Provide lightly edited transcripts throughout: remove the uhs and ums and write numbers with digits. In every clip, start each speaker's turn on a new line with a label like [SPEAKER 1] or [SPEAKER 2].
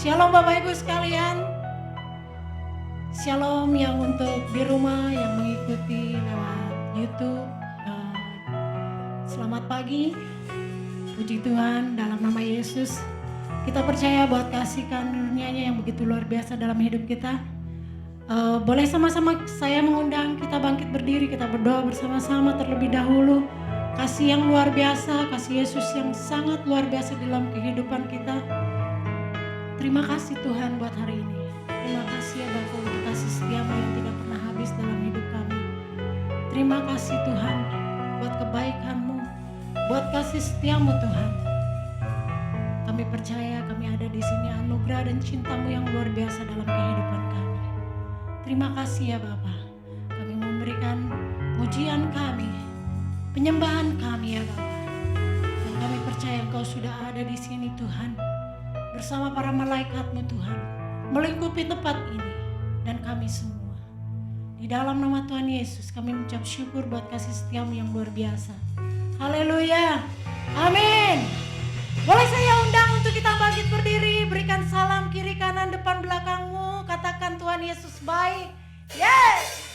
[SPEAKER 1] Shalom Bapak Ibu sekalian. Shalom yang untuk di rumah yang mengikuti lewat YouTube. Selamat pagi. Puji Tuhan dalam nama Yesus. Kita percaya buat kasih karunia-Nya yang begitu luar biasa dalam hidup kita. Boleh sama-sama saya mengundang kita bangkit berdiri, kita berdoa bersama-sama terlebih dahulu. Kasih yang luar biasa, kasih Yesus yang sangat luar biasa dalam kehidupan kita. Terima kasih Tuhan buat hari ini. Terima kasih ya Bapa untuk kasih setiamu yang tidak pernah habis dalam hidup kami. Terima kasih Tuhan buat kebaikan-Mu, buat kasih setiamu Tuhan. Kami percaya kami ada di sini anugerah dan cinta-Mu yang luar biasa dalam kehidupan kami. Terima kasih ya Bapa. Kami memberikan pujian kami, penyembahan kami ya Bapa. Dan kami percaya Engkau sudah ada di sini Tuhan. Bersama para malaikat-Mu Tuhan, melingkupi tempat ini dan kami semua. Di dalam nama Tuhan Yesus kami mengucap syukur buat kasih setiamu yang luar biasa. Haleluya, amin. Boleh saya undang untuk kita bangkit berdiri, berikan salam kiri kanan depan belakangmu, katakan Tuhan Yesus baik. Yes.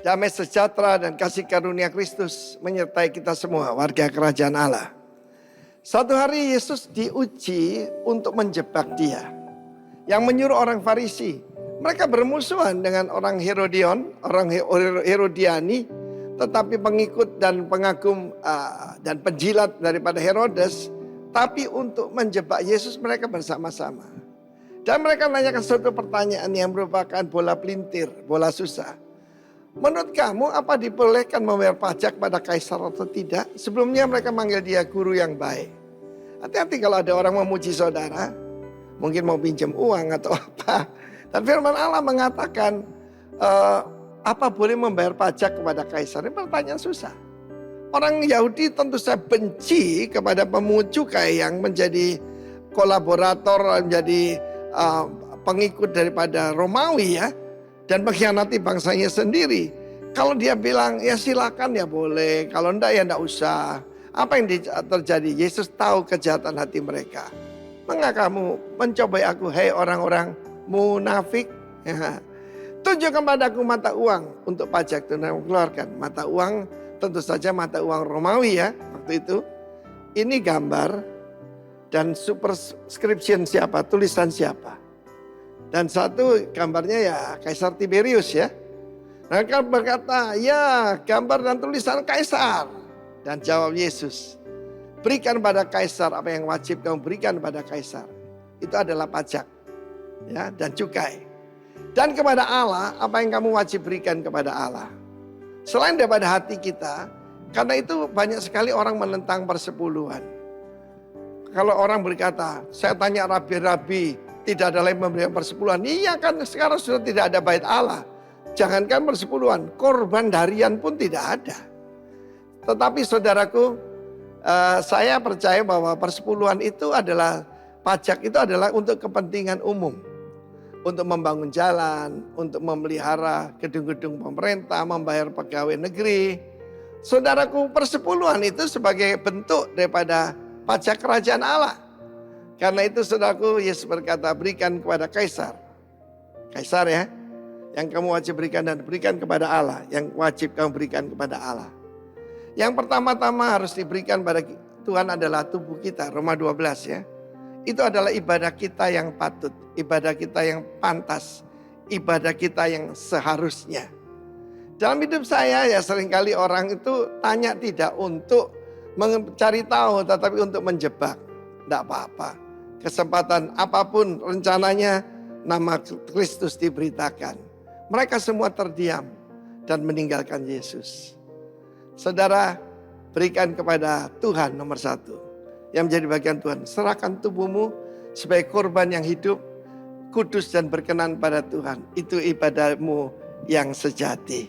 [SPEAKER 2] damai sejahtera dan kasih karunia Kristus menyertai kita semua warga kerajaan Allah. Suatu hari Yesus diuji untuk menjebak dia. Yang menyuruh orang Farisi. Mereka bermusuhan dengan orang Herodion, orang Herodiani. Tetapi pengikut dan pengagum dan penjilat daripada Herodes. Tapi untuk menjebak Yesus mereka bersama-sama. Dan mereka menanyakan suatu pertanyaan yang merupakan bola pelintir, bola susah. Menurut kamu apa dibolehkan membayar pajak pada kaisar atau tidak? Sebelumnya mereka manggil dia guru yang baik. Hati-hati kalau ada orang memuji saudara. Mungkin mau pinjam uang atau apa. Dan firman Allah mengatakan apa boleh membayar pajak kepada kaisar? Ini pertanyaan susah. Orang Yahudi tentu saja benci kepada pemungut cukai yang menjadi kolaborator, menjadi pengikut daripada Romawi ya. Dan mengkhianati bangsanya sendiri. Kalau dia bilang ya silakan ya boleh. Kalau enggak ya enggak usah. Apa yang terjadi? Yesus tahu kejahatan hati mereka. Mengapa kamu mencobai aku, hei orang-orang munafik? Ya. Tunjukkan padaku mata uang untuk pajak tunai mengeluarkan. Mata uang tentu saja mata uang Romawi ya waktu itu. Ini gambar dan superscription siapa, tulisan siapa. Dan satu gambarnya ya Kaisar Tiberius ya. Mereka berkata ya gambar dan tulisan Kaisar. Dan jawab Yesus, berikan pada Kaisar apa yang wajib kamu berikan pada Kaisar. Itu adalah pajak ya, dan cukai. Dan kepada Allah apa yang kamu wajib berikan kepada Allah. Selain daripada hati kita, karena itu banyak sekali orang menentang persepuluhan. Kalau orang berkata, saya tanya rabi-rabi, tidak ada lain memberikan persepuluhan. Iya kan sekarang sudah tidak ada bait Allah. Jangankan persepuluhan, korban harian pun tidak ada. Tetapi saudaraku, saya percaya bahwa persepuluhan itu adalah, pajak itu adalah untuk kepentingan umum. Untuk membangun jalan, untuk memelihara gedung-gedung pemerintah, membayar pegawai negeri. Saudaraku, persepuluhan itu sebagai bentuk daripada pajak kerajaan Allah. Karena itu saudaraku, Yesus berkata, berikan kepada Kaisar. Kaisar ya, yang kamu wajib berikan dan berikan kepada Allah. Yang wajib kamu berikan kepada Allah. Yang pertama-tama harus diberikan pada Tuhan adalah tubuh kita, Roma 12 ya. Itu adalah ibadah kita yang patut, ibadah kita yang pantas, ibadah kita yang seharusnya. Dalam hidup saya ya seringkali orang itu tanya tidak untuk mencari tahu tetapi untuk menjebak. Tidak apa-apa. Kesempatan apapun rencananya nama Kristus diberitakan. Mereka semua terdiam dan meninggalkan Yesus. Saudara, berikan kepada Tuhan nomor satu. Yang menjadi bagian Tuhan. Serahkan tubuhmu sebagai korban yang hidup, kudus dan berkenan pada Tuhan. Itu ibadahmu yang sejati.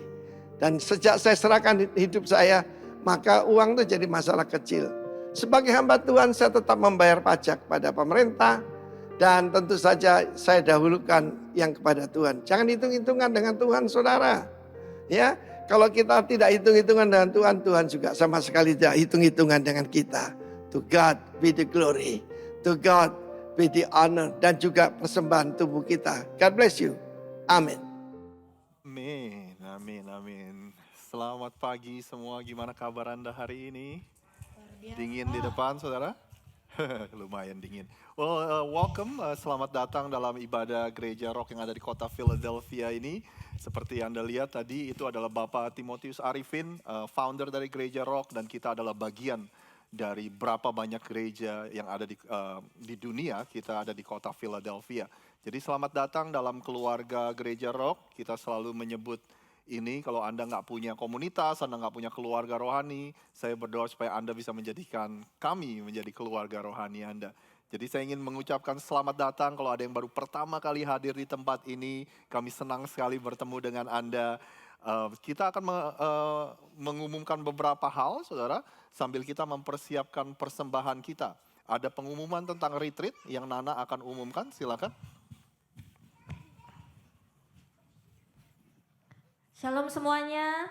[SPEAKER 2] Dan sejak saya serahkan hidup saya, maka uang itu jadi masalah kecil. Sebagai hamba Tuhan saya tetap membayar pajak pada pemerintah. Dan tentu saja saya dahulukan yang kepada Tuhan. Jangan hitung-hitungan dengan Tuhan saudara. Ya, kalau kita tidak hitung-hitungan dengan Tuhan, Tuhan juga sama sekali tidak hitung-hitungan dengan kita. To God be the glory. To God be the honor. Dan juga persembahan tubuh kita. God bless you. Amin.
[SPEAKER 3] Amin, amin, amin. Selamat pagi semua, gimana kabar Anda hari ini? Dingin di depan saudara? Lumayan dingin. Well, welcome, selamat datang dalam ibadah Gereja Rock yang ada di kota Philadelphia ini. Seperti Anda lihat tadi, itu adalah Bapak Timotius Arifin, founder dari Gereja Rock. Dan kita adalah bagian dari berapa banyak gereja yang ada di dunia, kita ada di kota Philadelphia. Jadi selamat datang dalam keluarga Gereja Rock. Kita selalu menyebut ini, kalau Anda nggak punya komunitas, Anda nggak punya keluarga rohani, saya berdoa supaya Anda bisa menjadikan kami menjadi keluarga rohani Anda. Jadi saya ingin mengucapkan selamat datang kalau ada yang baru pertama kali hadir di tempat ini. Kami senang sekali bertemu dengan Anda. Kita akan mengumumkan beberapa hal, saudara, sambil kita mempersiapkan persembahan kita. Ada pengumuman tentang retreat yang Nana akan umumkan, silakan.
[SPEAKER 4] Shalom semuanya,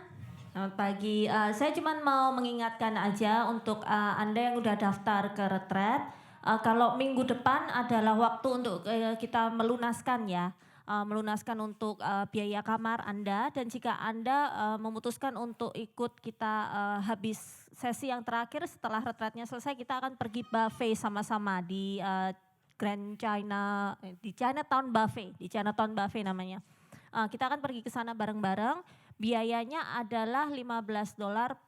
[SPEAKER 4] selamat pagi. Saya cuma mau mengingatkan aja untuk Anda yang udah daftar ke retret. Kalau minggu depan adalah waktu untuk kita melunaskan ya. melunaskan untuk biaya kamar Anda. Dan jika Anda memutuskan untuk ikut kita habis sesi yang terakhir setelah retreatnya selesai, kita akan pergi buffet sama-sama di Grand China, di Chinatown Buffet namanya. Kita akan pergi ke sana bareng-bareng. Biayanya adalah $15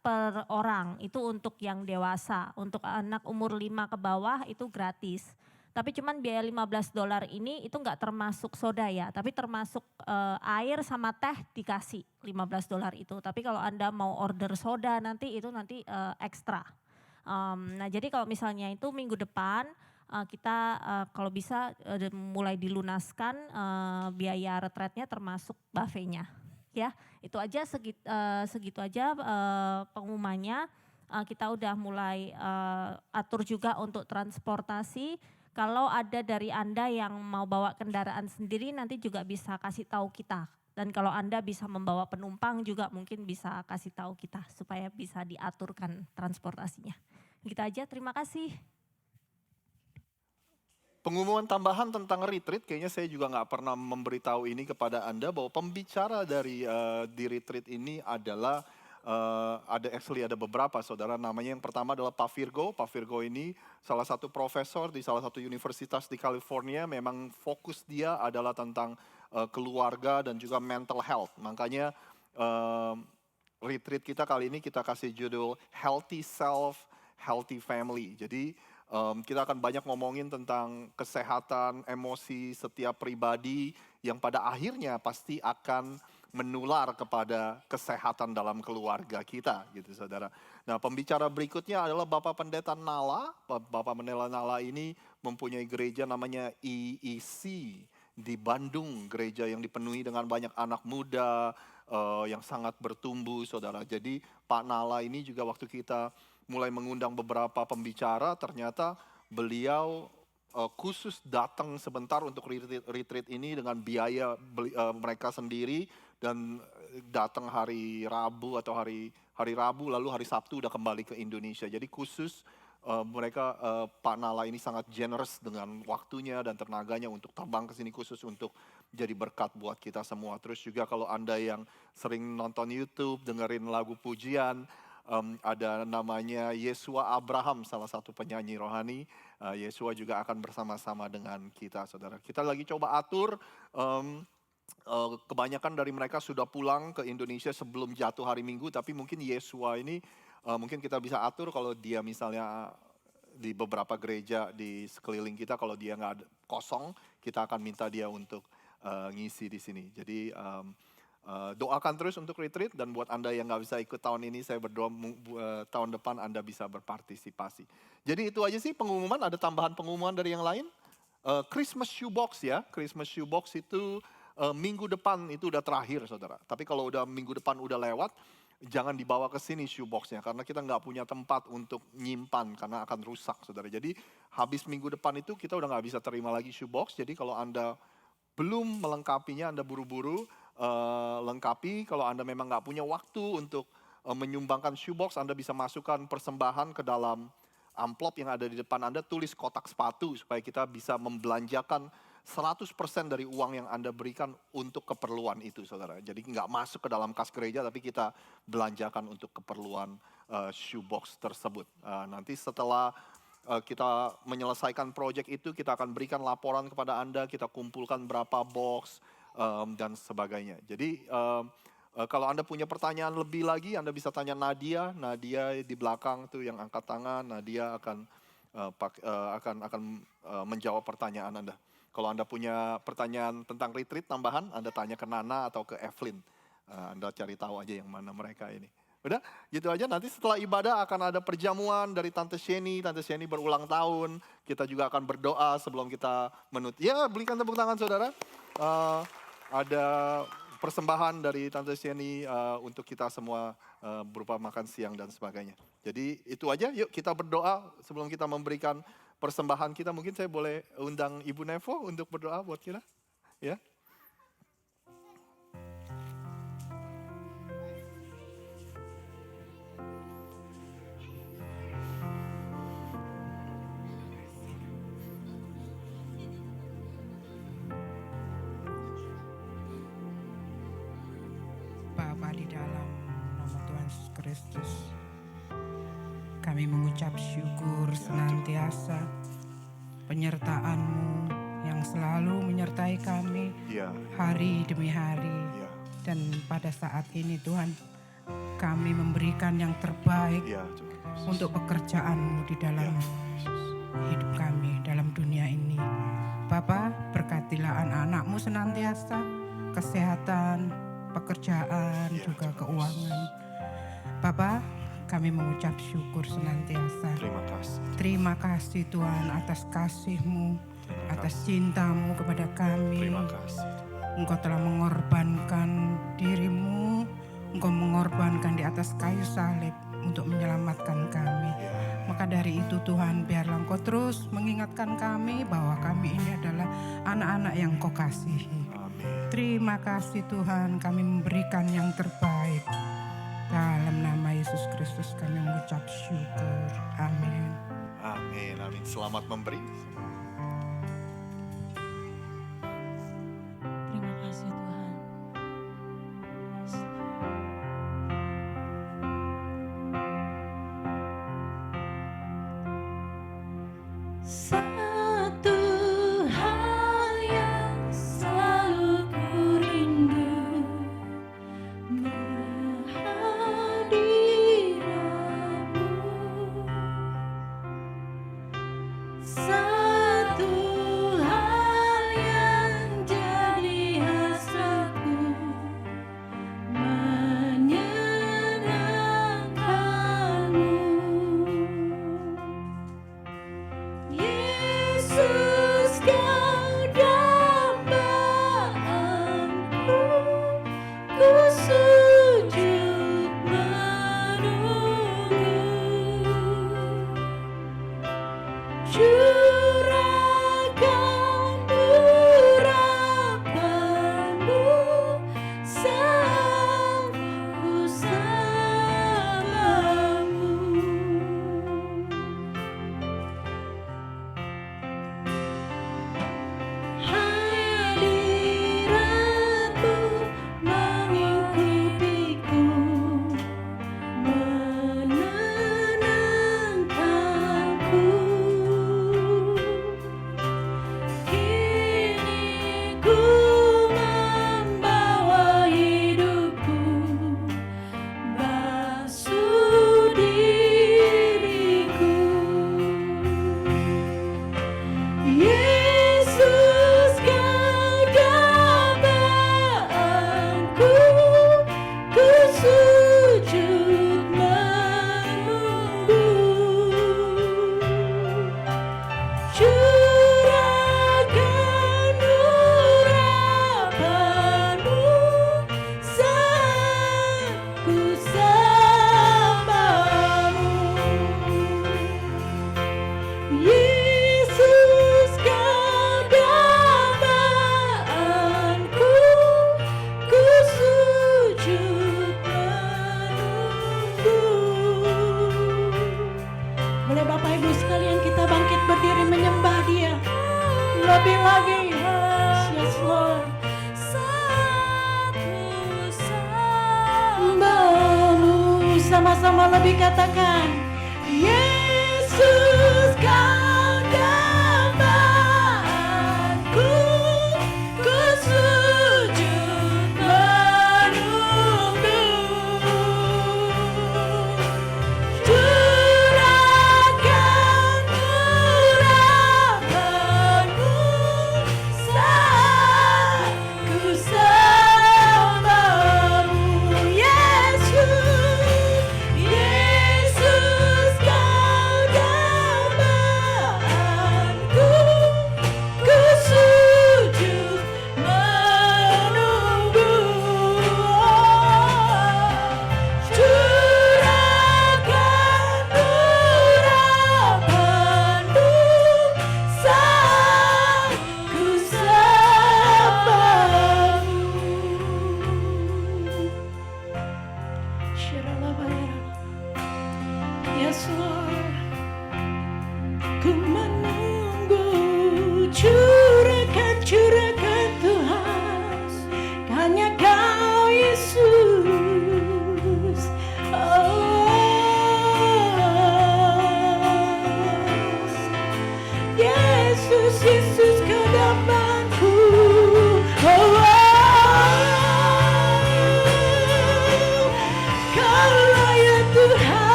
[SPEAKER 4] per orang, itu untuk yang dewasa. Untuk anak umur 5 ke bawah itu gratis. Tapi cuman biaya $15 ini itu enggak termasuk soda ya, tapi termasuk air sama teh dikasih $15 itu. Tapi kalau Anda mau order soda nanti itu nanti ekstra. Nah jadi kalau misalnya itu minggu depan kita kalau bisa mulai dilunaskan biaya retreatnya termasuk buffetnya. Ya, itu aja segitu aja pengumumannya. Kita udah mulai atur juga untuk transportasi. Kalau ada dari Anda yang mau bawa kendaraan sendiri nanti juga bisa kasih tahu kita. Dan kalau Anda bisa membawa penumpang juga mungkin bisa kasih tahu kita supaya bisa diaturkan transportasinya. Gitu aja, terima kasih.
[SPEAKER 3] Pengumuman tambahan tentang retreat, kayaknya saya juga nggak pernah memberitahu ini kepada Anda bahwa pembicara dari di retreat ini adalah ada beberapa saudara. Namanya yang pertama adalah Pak Virgo. Pak Virgo ini salah satu profesor di salah satu universitas di California. Memang fokus dia adalah tentang keluarga dan juga mental health. Makanya retreat kita kali ini kita kasih judul Healthy Self, Healthy Family. Jadi kita akan banyak ngomongin tentang kesehatan, emosi setiap pribadi yang pada akhirnya pasti akan menular kepada kesehatan dalam keluarga kita gitu saudara. Nah pembicara berikutnya adalah Bapak Pendeta Nala. Bapak Pendeta Nala ini mempunyai gereja namanya EEC di Bandung. Gereja yang dipenuhi dengan banyak anak muda yang sangat bertumbuh saudara. Jadi Pak Nala ini juga waktu kita mulai mengundang beberapa pembicara, ternyata beliau khusus datang sebentar untuk retreat ini dengan biaya mereka sendiri dan datang hari Rabu atau hari Rabu lalu hari Sabtu udah kembali ke Indonesia. Jadi khusus mereka Pak Nala ini sangat generous dengan waktunya dan tenaganya untuk terbang ke sini khusus untuk jadi berkat buat kita semua. Terus juga kalau Anda yang sering nonton YouTube, dengerin lagu pujian, ada namanya Yesua Abraham, salah satu penyanyi rohani. Yesua juga akan bersama-sama dengan kita, saudara. Kita lagi coba atur, kebanyakan dari mereka sudah pulang ke Indonesia sebelum jatuh hari Minggu, tapi mungkin Yesua ini mungkin kita bisa atur kalau dia misalnya di beberapa gereja di sekeliling kita, kalau dia nggak kosong, kita akan minta dia untuk ngisi di sini. Jadi doakan terus untuk retreat dan buat Anda yang nggak bisa ikut tahun ini, saya berdoa tahun depan Anda bisa berpartisipasi. Jadi itu aja sih pengumuman, ada tambahan pengumuman dari yang lain. Christmas shoebox ya, Christmas shoebox itu minggu depan itu udah terakhir saudara. Tapi kalau udah minggu depan udah lewat, jangan dibawa ke sini shoeboxnya karena kita nggak punya tempat untuk nyimpan karena akan rusak saudara. Jadi habis minggu depan itu kita udah nggak bisa terima lagi shoebox. Jadi kalau Anda belum melengkapinya, Anda buru-buru lengkapi. Kalau Anda memang nggak punya waktu untuk menyumbangkan shoebox, Anda bisa masukkan persembahan ke dalam amplop yang ada di depan Anda, tulis kotak sepatu supaya kita bisa membelanjakan 100% dari uang yang Anda berikan untuk keperluan itu saudara. Jadi nggak masuk ke dalam kas gereja tapi kita belanjakan untuk keperluan shoebox tersebut. Nanti setelah kita menyelesaikan proyek itu, kita akan berikan laporan kepada Anda, kita kumpulkan berapa box dan sebagainya. Jadi kalau Anda punya pertanyaan lebih lagi, Anda bisa tanya Nadia. Nadia di belakang tuh yang angkat tangan. Nadia akan menjawab pertanyaan Anda. Kalau Anda punya pertanyaan tentang retreat tambahan, Anda tanya ke Nana atau ke Evelyn. Anda cari tahu aja yang mana mereka ini. Udah, gitu aja. Nanti setelah ibadah akan ada perjamuan dari Tante Sheni. Tante Sheni berulang tahun. Kita juga akan berdoa sebelum kita menutup. Ya, berikan tepuk tangan saudara. Ada persembahan dari Tante Sheni untuk kita semua berupa makan siang dan sebagainya. Jadi itu aja, yuk kita berdoa sebelum kita memberikan persembahan kita. Mungkin saya boleh undang Ibu Nevo untuk berdoa buat kita. Ya.
[SPEAKER 5] Bapa di dalam nama Tuhan Yesus Kristus, kami mengucap syukur senantiasa penyertaan-Mu yang selalu menyertai kami
[SPEAKER 3] Ya,
[SPEAKER 5] hari demi hari.
[SPEAKER 3] ya,
[SPEAKER 5] Dan pada saat ini Tuhan, kami memberikan yang terbaik
[SPEAKER 3] ya Tuhan Yesus.
[SPEAKER 5] untuk pekerjaan-Mu di dalam hidup kami, dalam dunia ini. Bapa, berkatilah anak-anak-Mu senantiasa, kesehatan, pekerjaan,
[SPEAKER 3] Ya,
[SPEAKER 5] juga
[SPEAKER 3] Tuhan
[SPEAKER 5] keuangan. Bapa, kami mengucap syukur senantiasa.
[SPEAKER 3] Terima kasih.
[SPEAKER 5] Terima kasih Tuhan atas kasih-Mu,
[SPEAKER 3] Terima
[SPEAKER 5] atas
[SPEAKER 3] kasih.
[SPEAKER 5] cinta-Mu kepada kami.
[SPEAKER 3] Terima kasih.
[SPEAKER 5] Engkau telah mengorbankan diri-Mu, Engkau mengorbankan di atas kayu salib untuk menyelamatkan kami.
[SPEAKER 3] Ya,
[SPEAKER 5] Maka dari itu Tuhan, biarlah Engkau terus mengingatkan kami bahwa kami ini adalah anak-anak yang Engkau kasihi.
[SPEAKER 3] amin.
[SPEAKER 5] Terima kasih Tuhan, kami memberikan yang terbaik. Dalam nama Yesus Kristus kami mengucap syukur. Amin.
[SPEAKER 3] Amin, amin. Selamat memberi.
[SPEAKER 1] Terima kasih Tuhan. Satu hal yang selalu ku rindu, kehadiran-Mu. Satu hal yang jadi hasratku, menyenangkan-Mu. Yesus, Kau dambaan-Ku, ku sujud menunggu. Curahkan urapan-Mu saat ku salamu. Hadirat-Mu menghidupiku, menenangkanku. Kini ku membawa hidupku, basuh diriku. Yesus, Kau dambaan-Ku, ku sujud menunggu. Curahkan urapan-Mu saat ku sembah-Mu. Yesus, Kau dambaan-Ku, ku sujud menunggu. Boleh Bapak Ibu sekalian kita bangkit berdiri menyembah Dia lebih lagi. Yes Lord. Sembah-Mu, sama-sama lebih katakan, Yesus, Kau dambaan-Ku, ku sujud menunggu. Curahkan urapan-Mu saat ku sembah-Mu. Yesus, Yesus,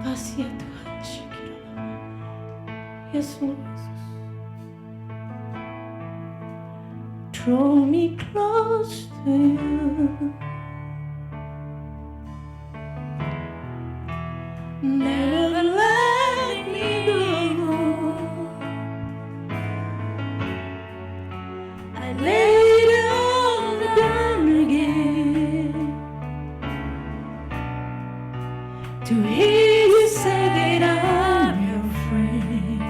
[SPEAKER 1] kasih ya Tuhan. Yes Lord. Draw me close to you. Never let me go. I lay down again to hear you say that I'm your friend.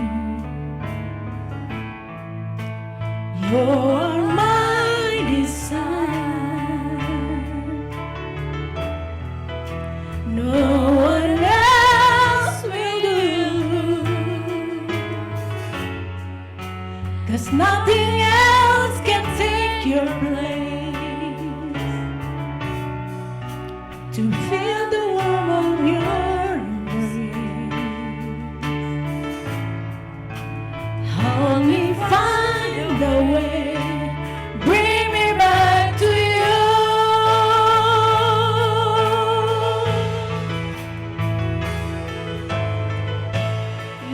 [SPEAKER 1] You're my desire. No one else will do. 'Cause nothing else can take your place. To feel the warmth of your embrace. Help me find a way. Bring me back to you.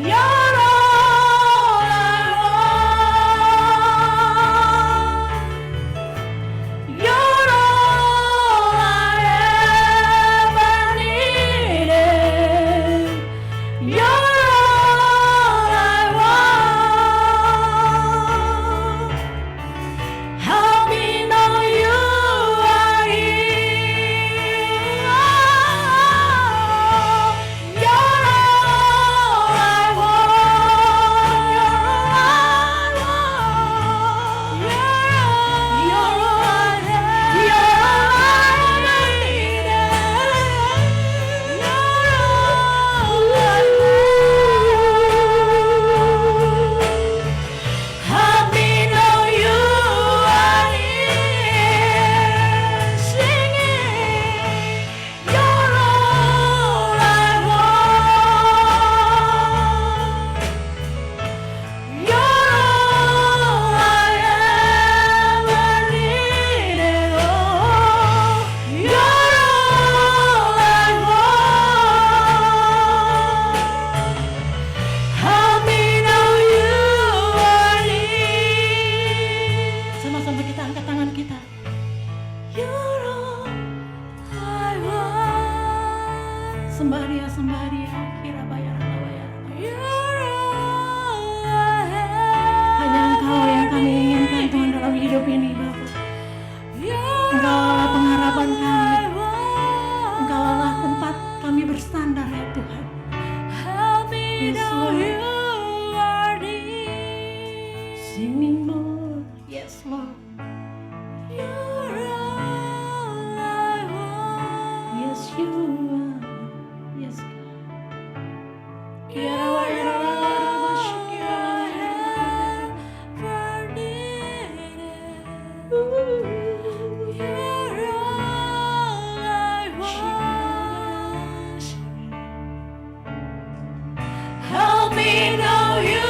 [SPEAKER 1] You're all I want. You're all I ever needed. You're all I want. Help me know you are here. You're all I want. You're all I needed. Help me know you are here. Singing, you're all I want. You're all I ever needed. Oh, you're all I want. Help me know you are here. Sama-sama kita angkat tangan kita. You're all I want. Sembah dia, kira bayar. You're all I have. Hanya Engkau yang kami inginkan Tuhan dalam hidup ini Bapa. Engkau adalah pengharapan kami. Engkau adalah tempat kami bersandar ya Tuhan. Yes, Lord. Singing more, yes Lord. You're all I want. Yes you are, yes God. Kira bayar. Help me know you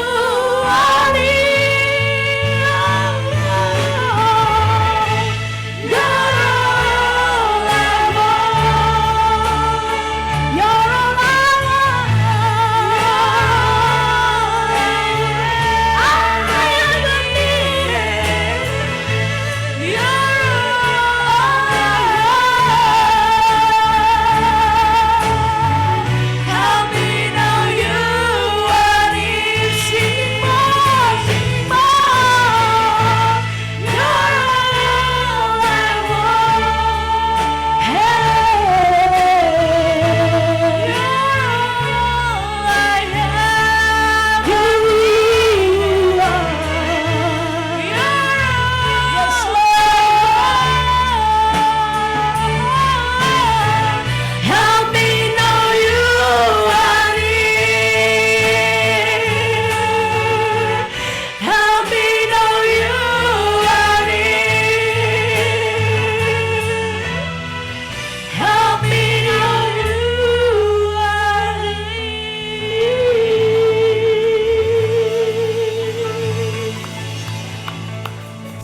[SPEAKER 1] are near. You're all I want. You're all I want. I ever needed. You're all I want. Help me know you are near. Sing more. You're all I want. Hey, you're all I have. You are. Yes, Lord. Help me know you are near. Help me know you are near. Help me know you are near.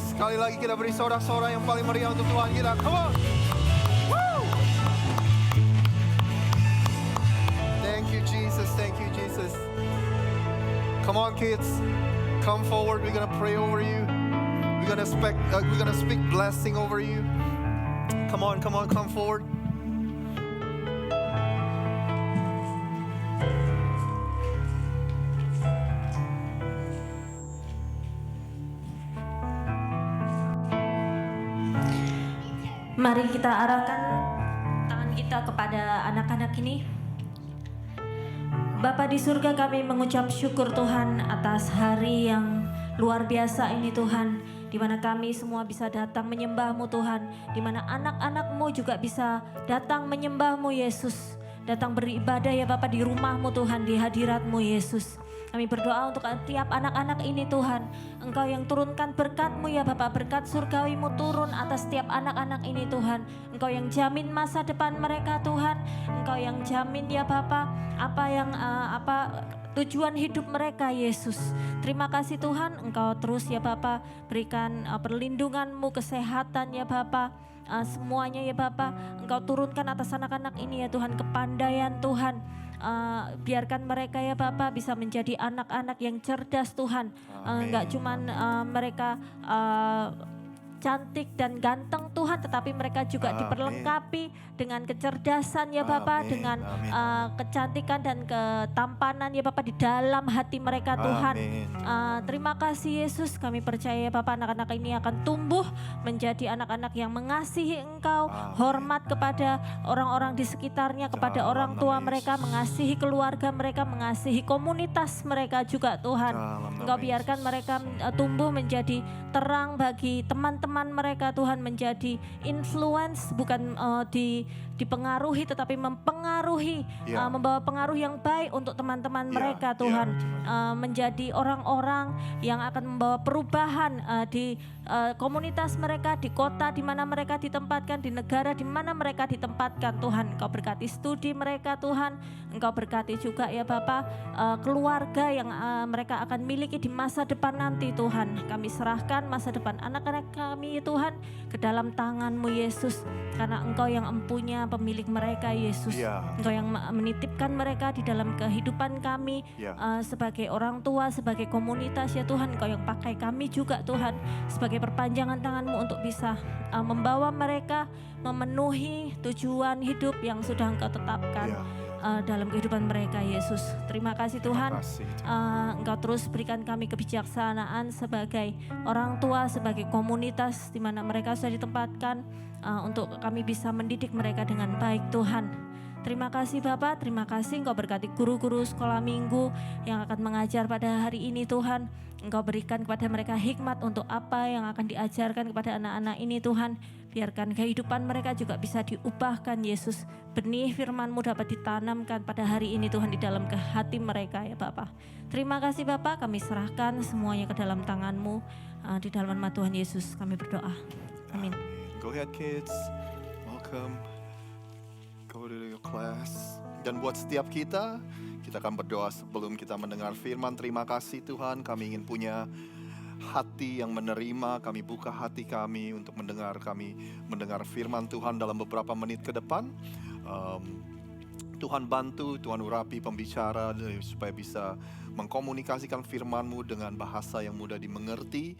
[SPEAKER 3] Sekali lagi kita beri sorak-sorai yang paling meriah untuk Tuhan kita. Come on. Woo! Thank you Come on, kids. Come forward. We're gonna pray over you. We're gonna speak blessing over you. Come on, come forward.
[SPEAKER 4] Mari kita arahkan tangan kita kepada anak-anak ini. Bapa di surga, kami mengucap syukur Tuhan atas hari yang luar biasa ini Tuhan, di mana kami semua bisa datang menyembah-Mu Tuhan, di mana anak-anak-Mu juga bisa datang menyembah-Mu Yesus, datang beribadah ya Bapa di rumah-Mu Tuhan, di hadirat-Mu Yesus. Kami berdoa untuk tiap anak-anak ini Tuhan, Engkau yang turunkan berkat-Mu ya Bapa, berkat surgawi-Mu turun atas setiap anak-anak ini Tuhan. Engkau yang jamin masa depan mereka Tuhan, Engkau yang jamin ya Bapa tujuan hidup mereka Yesus. Terima kasih Tuhan, Engkau terus ya Bapa berikan perlindungan-Mu, kesehatan ya Bapa. Semuanya ya Bapa, Engkau turunkan atas anak-anak ini ya Tuhan, kepandaian Tuhan. Biarkan mereka ya Bapa bisa menjadi anak-anak yang cerdas Tuhan. Enggak cuman mereka cantik dan ganteng Tuhan, tetapi mereka juga diperlengkapi dengan kecerdasan ya Bapa, dengan kecantikan dan ketampanan ya Bapa di dalam hati mereka Tuhan. Terima kasih Yesus, kami percaya ya Bapa anak-anak ini akan tumbuh menjadi anak-anak yang mengasihi Engkau, hormat kepada orang-orang di sekitarnya, kepada orang tua mereka, mengasihi keluarga mereka, mengasihi komunitas mereka juga Tuhan. Engkau biarkan mereka tumbuh menjadi terang bagi teman-teman mereka Tuhan, menjadi influence, bukan dipengaruhi tetapi mempengaruhi, membawa pengaruh yang baik untuk teman-teman mereka Tuhan, menjadi orang-orang yang akan membawa perubahan di komunitas mereka, di kota di mana mereka ditempatkan, di negara di mana mereka ditempatkan Tuhan. Engkau berkati studi mereka Tuhan, Engkau berkati juga ya Bapa keluarga yang mereka akan miliki di masa depan nanti Tuhan. Kami serahkan masa depan anak-anak kami Tuhan ke dalam tangan-Mu Yesus, karena Engkau yang empunya pemilik mereka Yesus. Engkau yang menitipkan mereka di dalam kehidupan kami sebagai orang tua, sebagai komunitas ya Tuhan. Engkau yang pakai kami juga Tuhan sebagai perpanjangan tangan-Mu untuk bisa membawa mereka memenuhi tujuan hidup yang sudah Engkau tetapkan dalam kehidupan mereka Yesus. Terima kasih Tuhan. Engkau terus berikan kami kebijaksanaan sebagai orang tua, sebagai komunitas di mana mereka sudah ditempatkan, untuk kami bisa mendidik mereka dengan baik Tuhan. Terima kasih Bapak, terima kasih Engkau berkati guru-guru sekolah minggu yang akan mengajar pada hari ini Tuhan. Engkau berikan kepada mereka hikmat untuk apa yang akan diajarkan kepada anak-anak ini Tuhan. Biarkan kehidupan mereka juga bisa diubahkan Yesus. Benih firman-Mu dapat ditanamkan pada hari ini Tuhan di dalam ke hati mereka ya Bapak. Terima kasih Bapak, kami serahkan semuanya ke dalam tangan-Mu. Di dalam nama Tuhan Yesus kami berdoa. Amin.
[SPEAKER 3] Go ahead kids, welcome. Go to your class. Dan buat setiap kita akan berdoa sebelum kita mendengar firman. Terima kasih Tuhan, kami ingin punya hati yang menerima. Kami buka hati kami untuk mendengar firman Tuhan dalam beberapa menit ke depan. Tuhan bantu, Tuhan urapi pembicara supaya bisa mengkomunikasikan firman-Mu dengan bahasa yang mudah dimengerti.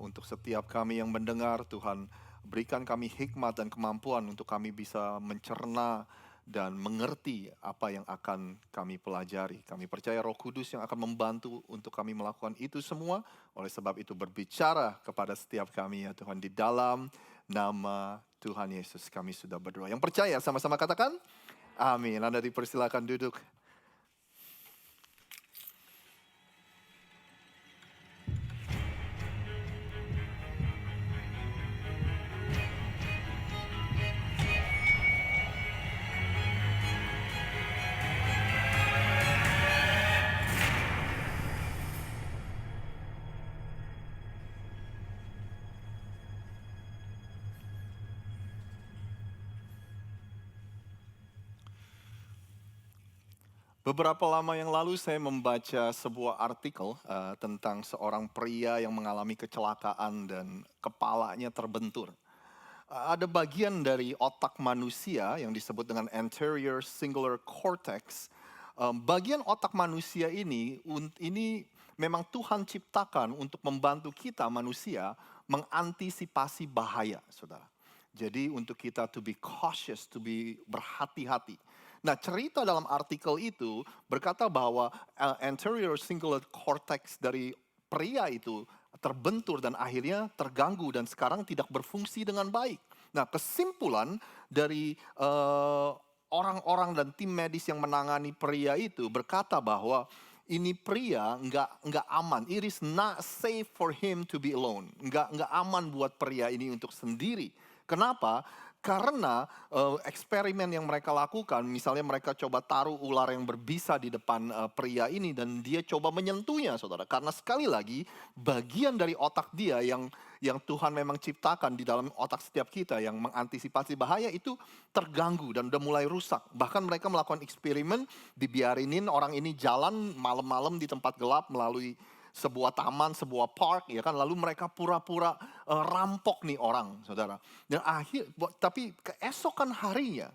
[SPEAKER 3] Untuk setiap kami yang mendengar, Tuhan berikan kami hikmat dan kemampuan untuk kami bisa mencerna dan mengerti apa yang akan kami pelajari. Kami percaya Roh Kudus yang akan membantu untuk kami melakukan itu semua. Oleh sebab itu berbicara kepada setiap kami ya Tuhan, di dalam nama Tuhan Yesus kami sudah berdoa. Yang percaya sama-sama katakan amin. Anda dipersilakan duduk. Beberapa lama yang lalu saya membaca sebuah artikel tentang seorang pria yang mengalami kecelakaan dan kepalanya terbentur. Ada bagian dari otak manusia yang disebut dengan anterior cingulate cortex. Bagian otak manusia ini memang Tuhan ciptakan untuk membantu kita manusia mengantisipasi bahaya, saudara. Jadi untuk kita to be cautious, to be berhati-hati. Nah, cerita dalam artikel itu berkata bahwa anterior cingulate cortex dari pria itu terbentur dan akhirnya terganggu dan sekarang tidak berfungsi dengan baik. Nah, kesimpulan dari orang-orang dan tim medis yang menangani pria itu berkata bahwa ini pria nggak aman. It is not safe for him to be alone. Nggak aman buat pria ini untuk sendiri. Kenapa? Karena eksperimen yang mereka lakukan, misalnya mereka coba taruh ular yang berbisa di depan pria ini dan dia coba menyentuhnya, saudara. Karena sekali lagi bagian dari otak dia yang Tuhan memang ciptakan di dalam otak setiap kita yang mengantisipasi bahaya itu terganggu dan udah mulai rusak. Bahkan mereka melakukan eksperimen, dibiarinin orang ini jalan malam-malam di tempat gelap melalui sebuah taman, sebuah park, ya kan, lalu mereka pura-pura rampok nih orang, saudara. Dan tapi keesokan harinya,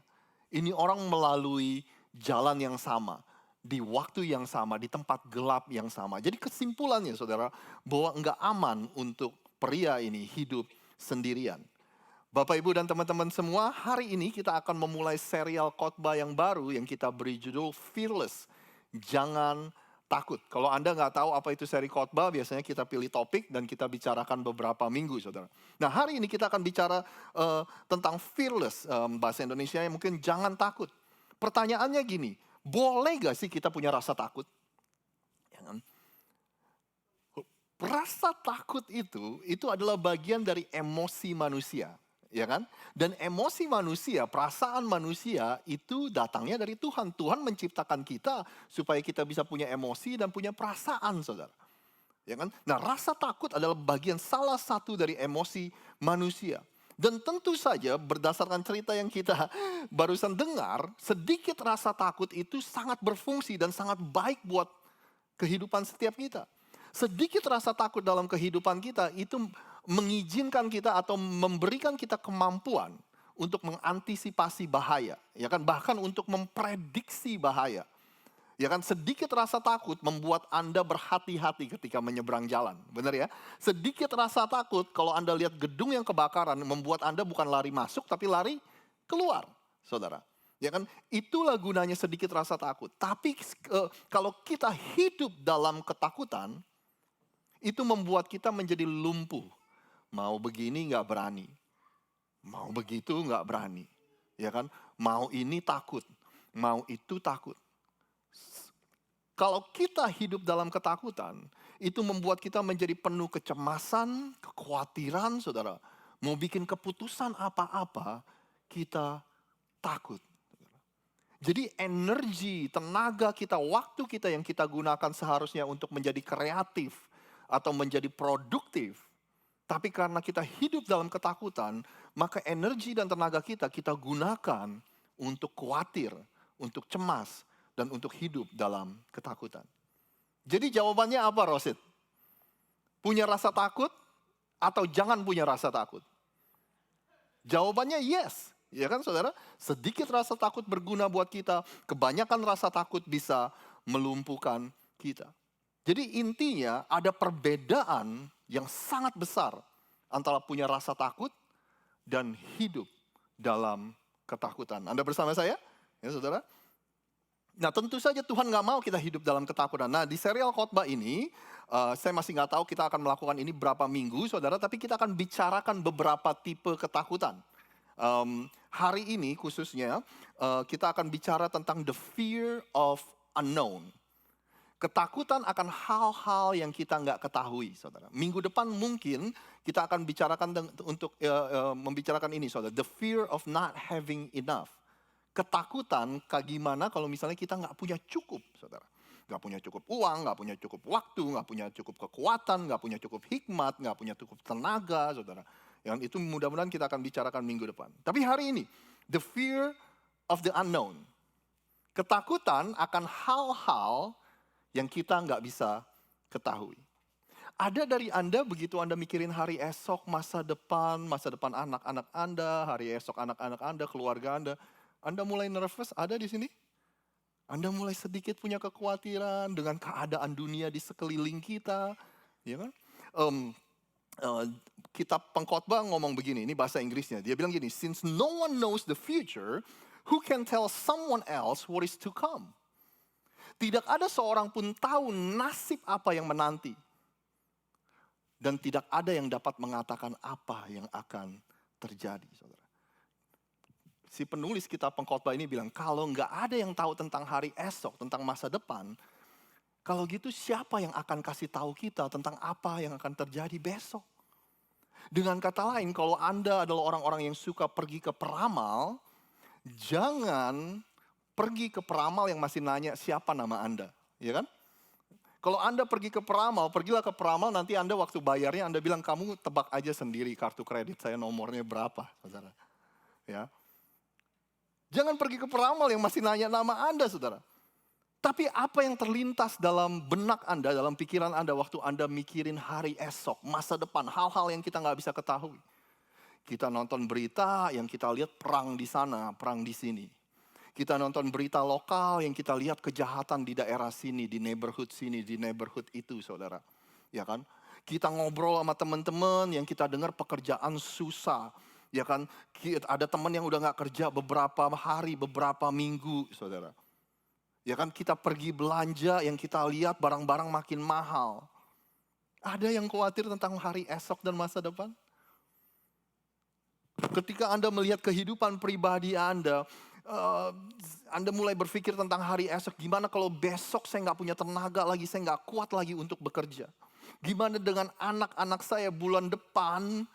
[SPEAKER 3] ini orang melalui jalan yang sama, di waktu yang sama, di tempat gelap yang sama. Jadi kesimpulannya, saudara, bahwa enggak aman untuk pria ini hidup sendirian. Bapak, Ibu, dan teman-teman semua, hari ini kita akan memulai serial khotbah yang baru yang kita beri judul Fearless. Jangan takut. Kalau Anda nggak tahu apa itu seri khotbah, biasanya kita pilih topik dan kita bicarakan beberapa minggu, saudara. Nah, hari ini kita akan bicara tentang fearless, bahasa Indonesia yang mungkin jangan takut. Pertanyaannya gini, boleh gak sih kita punya rasa takut? Ya kan? Rasa takut itu adalah bagian dari emosi manusia. Ya kan? Dan emosi manusia, perasaan manusia itu datangnya dari Tuhan. Tuhan menciptakan kita supaya kita bisa punya emosi dan punya perasaan, saudara. Ya kan? Nah, rasa takut adalah bagian salah satu dari emosi manusia. Dan tentu saja berdasarkan cerita yang kita barusan dengar, sedikit rasa takut itu sangat berfungsi dan sangat baik buat kehidupan setiap kita. Sedikit rasa takut dalam kehidupan kita itu mengizinkan kita atau memberikan kita kemampuan untuk mengantisipasi bahaya, ya kan, bahkan untuk memprediksi bahaya. Ya kan, sedikit rasa takut membuat Anda berhati-hati ketika menyeberang jalan. Benar ya? Sedikit rasa takut kalau Anda lihat gedung yang kebakaran membuat Anda bukan lari masuk tapi lari keluar, saudara. Ya kan, itulah gunanya sedikit rasa takut. Tapi kalau kita hidup dalam ketakutan, itu membuat kita menjadi lumpuh. Mau begini nggak berani, mau begitu nggak berani, ya kan? Mau ini takut, mau itu takut. Kalau kita hidup dalam ketakutan, itu membuat kita menjadi penuh kecemasan, kekhawatiran, saudara. Mau bikin keputusan apa-apa, kita takut. Jadi energi, tenaga kita, waktu kita yang kita gunakan seharusnya untuk menjadi kreatif atau menjadi produktif. Tapi karena kita hidup dalam ketakutan, maka energi dan tenaga kita gunakan untuk khawatir, untuk cemas, dan untuk hidup dalam ketakutan. Jadi jawabannya apa, Rosid? Punya rasa takut atau jangan punya rasa takut? Jawabannya yes, ya kan, saudara? Sedikit rasa takut berguna buat kita, kebanyakan rasa takut bisa melumpuhkan kita. Jadi intinya ada perbedaan yang sangat besar antara punya rasa takut dan hidup dalam ketakutan. Anda bersama saya? Ya, saudara? Nah, tentu saja Tuhan nggak mau kita hidup dalam ketakutan. Nah, di serial khotbah ini, saya masih nggak tahu kita akan melakukan ini berapa minggu, saudara. Tapi kita akan bicarakan beberapa tipe ketakutan. Hari ini khususnya, kita akan bicara tentang the fear of unknown. Ketakutan akan hal-hal yang kita nggak ketahui, saudara. Minggu depan mungkin kita akan bicarakan untuk membicarakan ini, saudara. The fear of not having enough. Ketakutan kayak gimana kalau misalnya kita nggak punya cukup, saudara. Nggak punya cukup uang, nggak punya cukup waktu, nggak punya cukup kekuatan, nggak punya cukup hikmat, nggak punya cukup tenaga, saudara. Yang itu mudah-mudahan kita akan bicarakan minggu depan. Tapi hari ini, the fear of the unknown. Ketakutan akan hal-hal yang kita nggak bisa ketahui. Ada dari Anda, begitu Anda mikirin hari esok, masa depan anak-anak Anda, hari esok anak-anak Anda, keluarga Anda mulai nervous, ada di sini? Anda mulai sedikit punya kekhawatiran dengan keadaan dunia di sekeliling kita, ya kan? Kitab Pengkhotbah ngomong begini, ini bahasa Inggrisnya. Dia bilang gini, since no one knows the future, who can tell someone else what is to come? Tidak ada seorang pun tahu nasib apa yang menanti. Dan tidak ada yang dapat mengatakan apa yang akan terjadi, saudara. Si penulis kitab Pengkhotbah ini bilang, kalau nggak ada yang tahu tentang hari esok, tentang masa depan, kalau gitu siapa yang akan kasih tahu kita tentang apa yang akan terjadi besok? Dengan kata lain, kalau Anda adalah orang-orang yang suka pergi ke peramal, jangan pergi ke peramal yang masih nanya siapa nama Anda, ya kan? Kalau Anda pergi ke peramal, pergilah ke peramal, nanti Anda waktu bayarnya Anda bilang, kamu tebak aja sendiri kartu kredit saya nomornya berapa, saudara. Ya. Jangan pergi ke peramal yang masih nanya nama Anda, saudara. Tapi apa yang terlintas dalam benak Anda, dalam pikiran Anda waktu Anda mikirin hari esok, masa depan, hal-hal yang kita nggak bisa ketahui. Kita nonton berita yang kita lihat perang di sana, perang di sini. Kita nonton berita lokal yang kita lihat kejahatan di daerah sini, di neighborhood sini, di neighborhood itu, saudara. Ya kan? Kita ngobrol sama teman-teman yang kita dengar pekerjaan susah. Ya kan, ada teman yang udah gak kerja beberapa hari, beberapa minggu, saudara. Ya kan, kita pergi belanja yang kita lihat barang-barang makin mahal. Ada yang khawatir tentang hari esok dan masa depan? Ketika Anda melihat kehidupan pribadi Anda mulai berpikir tentang hari esok. Gimana kalau besok saya gak punya tenaga lagi, saya gak kuat lagi untuk bekerja. Gimana dengan anak-anak saya bulan depan?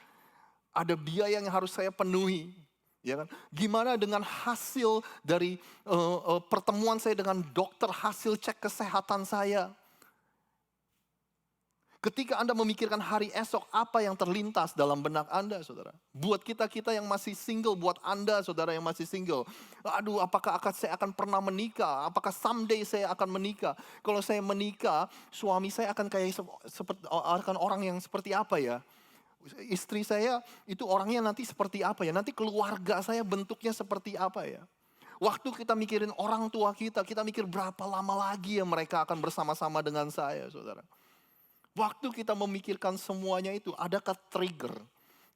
[SPEAKER 3] Ada biaya yang harus saya penuhi, ya kan? Gimana dengan hasil dari pertemuan saya dengan dokter, hasil cek kesehatan saya? Ketika Anda memikirkan hari esok, apa yang terlintas dalam benak Anda, saudara? Buat kita-kita yang masih single, buat Anda, saudara yang masih single. Aduh, apakah saya akan pernah menikah? Apakah someday saya akan menikah? Kalau saya menikah, suami saya akan akan orang yang seperti apa ya? Istri saya itu orangnya nanti seperti apa ya? Nanti keluarga saya bentuknya seperti apa ya? Waktu kita mikirin orang tua kita mikir berapa lama lagi ya mereka akan bersama-sama dengan saya, saudara. Waktu kita memikirkan semuanya itu, adakah trigger?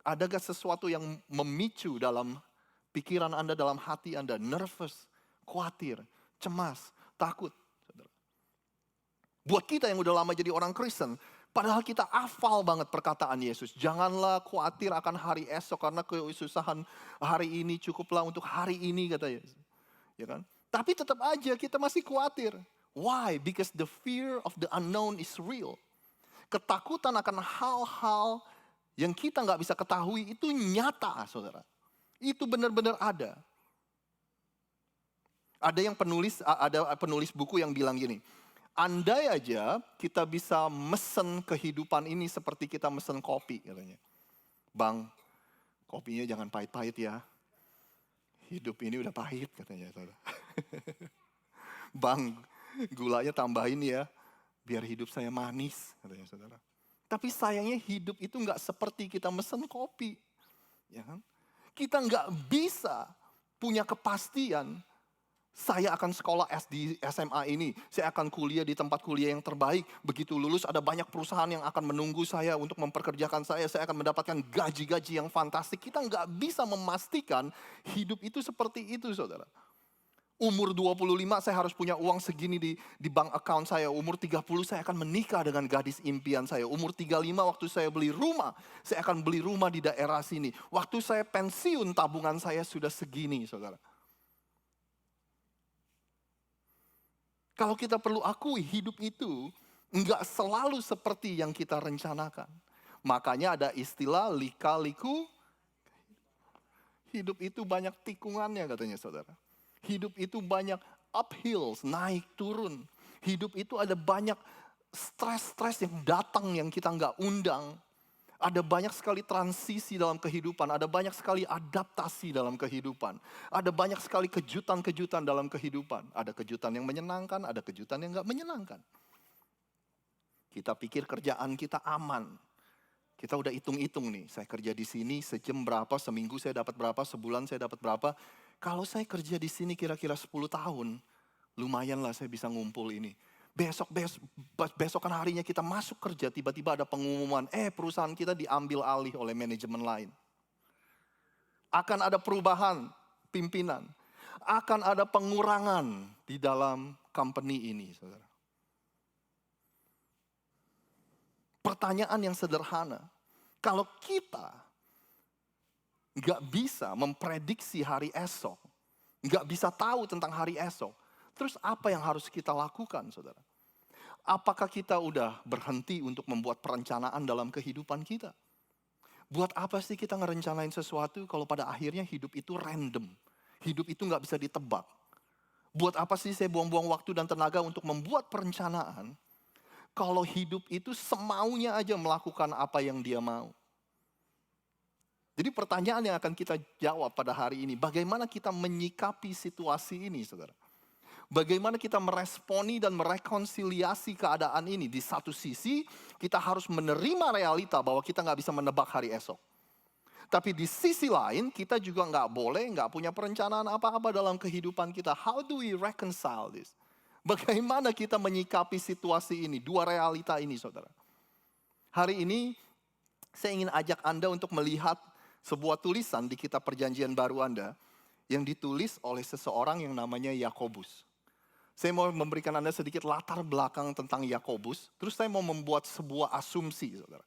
[SPEAKER 3] Adakah sesuatu yang memicu dalam pikiran Anda, dalam hati Anda? Nervous, khawatir, cemas, takut, saudara. Buat kita yang udah lama jadi orang Kristen, padahal kita hafal banget perkataan Yesus. Janganlah khawatir akan hari esok karena kesusahan hari ini cukuplah untuk hari ini, kata Yesus. Ya kan? Tapi tetap aja kita masih khawatir. Why? Because the fear of the unknown is real. Ketakutan akan hal-hal yang kita nggak bisa ketahui itu nyata, saudara. Itu benar-benar ada. Ada penulis buku yang bilang gini. Andai aja kita bisa mesen kehidupan ini seperti kita mesen kopi, katanya. Bang, kopinya jangan pahit-pahit ya. Hidup ini udah pahit, katanya. Bang, gulanya tambahin ya, biar hidup saya manis, katanya saudara. Tapi sayangnya hidup itu nggak seperti kita mesen kopi. Ya kan? Kita nggak bisa punya kepastian. Saya akan sekolah di SMA ini, saya akan kuliah di tempat kuliah yang terbaik. Begitu lulus ada banyak perusahaan yang akan menunggu saya untuk memperkerjakan saya akan mendapatkan gaji-gaji yang fantastik. Kita nggak bisa memastikan hidup itu seperti itu, saudara. Umur 25 saya harus punya uang segini di bank account saya. Umur 30 saya akan menikah dengan gadis impian saya. Umur 35 waktu saya beli rumah, saya akan beli rumah di daerah sini. Waktu saya pensiun tabungan saya sudah segini, saudara. Kalau kita perlu akui hidup itu enggak selalu seperti yang kita rencanakan. Makanya ada istilah lika-liku. Hidup itu banyak tikungannya, katanya saudara. Hidup itu banyak uphills, naik turun. Hidup itu ada banyak stres-stres yang datang yang kita enggak undang. Ada banyak sekali transisi dalam kehidupan, ada banyak sekali adaptasi dalam kehidupan. Ada banyak sekali kejutan-kejutan dalam kehidupan. Ada kejutan yang menyenangkan, ada kejutan yang enggak menyenangkan. Kita pikir kerjaan kita aman. Kita udah hitung-hitung nih, saya kerja di sini sejam berapa, seminggu saya dapat berapa, sebulan saya dapat berapa. Kalau saya kerja di sini kira-kira 10 tahun, lumayanlah saya bisa ngumpul ini. Besokan harinya kita masuk kerja, tiba-tiba ada pengumuman, perusahaan kita diambil alih oleh manajemen lain. Akan ada perubahan pimpinan. Akan ada pengurangan di dalam company ini, saudara. Pertanyaan yang sederhana, kalau kita nggak bisa memprediksi hari esok, nggak bisa tahu tentang hari esok, terus apa yang harus kita lakukan, saudara? Apakah kita udah berhenti untuk membuat perencanaan dalam kehidupan kita? Buat apa sih kita ngerencanain sesuatu kalau pada akhirnya hidup itu random? Hidup itu nggak bisa ditebak. Buat apa sih saya buang-buang waktu dan tenaga untuk membuat perencanaan kalau hidup itu semaunya aja melakukan apa yang dia mau? Jadi pertanyaan yang akan kita jawab pada hari ini, bagaimana kita menyikapi situasi ini, saudara? Bagaimana kita meresponi dan merekonsiliasi keadaan ini? Di satu sisi, kita harus menerima realita bahwa kita nggak bisa menebak hari esok. Tapi di sisi lain, kita juga nggak punya perencanaan apa-apa dalam kehidupan kita. How do we reconcile this? Bagaimana kita menyikapi situasi ini, dua realita ini, saudara? Hari ini, saya ingin ajak Anda untuk melihat sebuah tulisan di kitab Perjanjian Baru Anda yang ditulis oleh seseorang yang namanya Yakobus. Saya mau memberikan Anda sedikit latar belakang tentang Yakobus, terus saya mau membuat sebuah asumsi, saudara.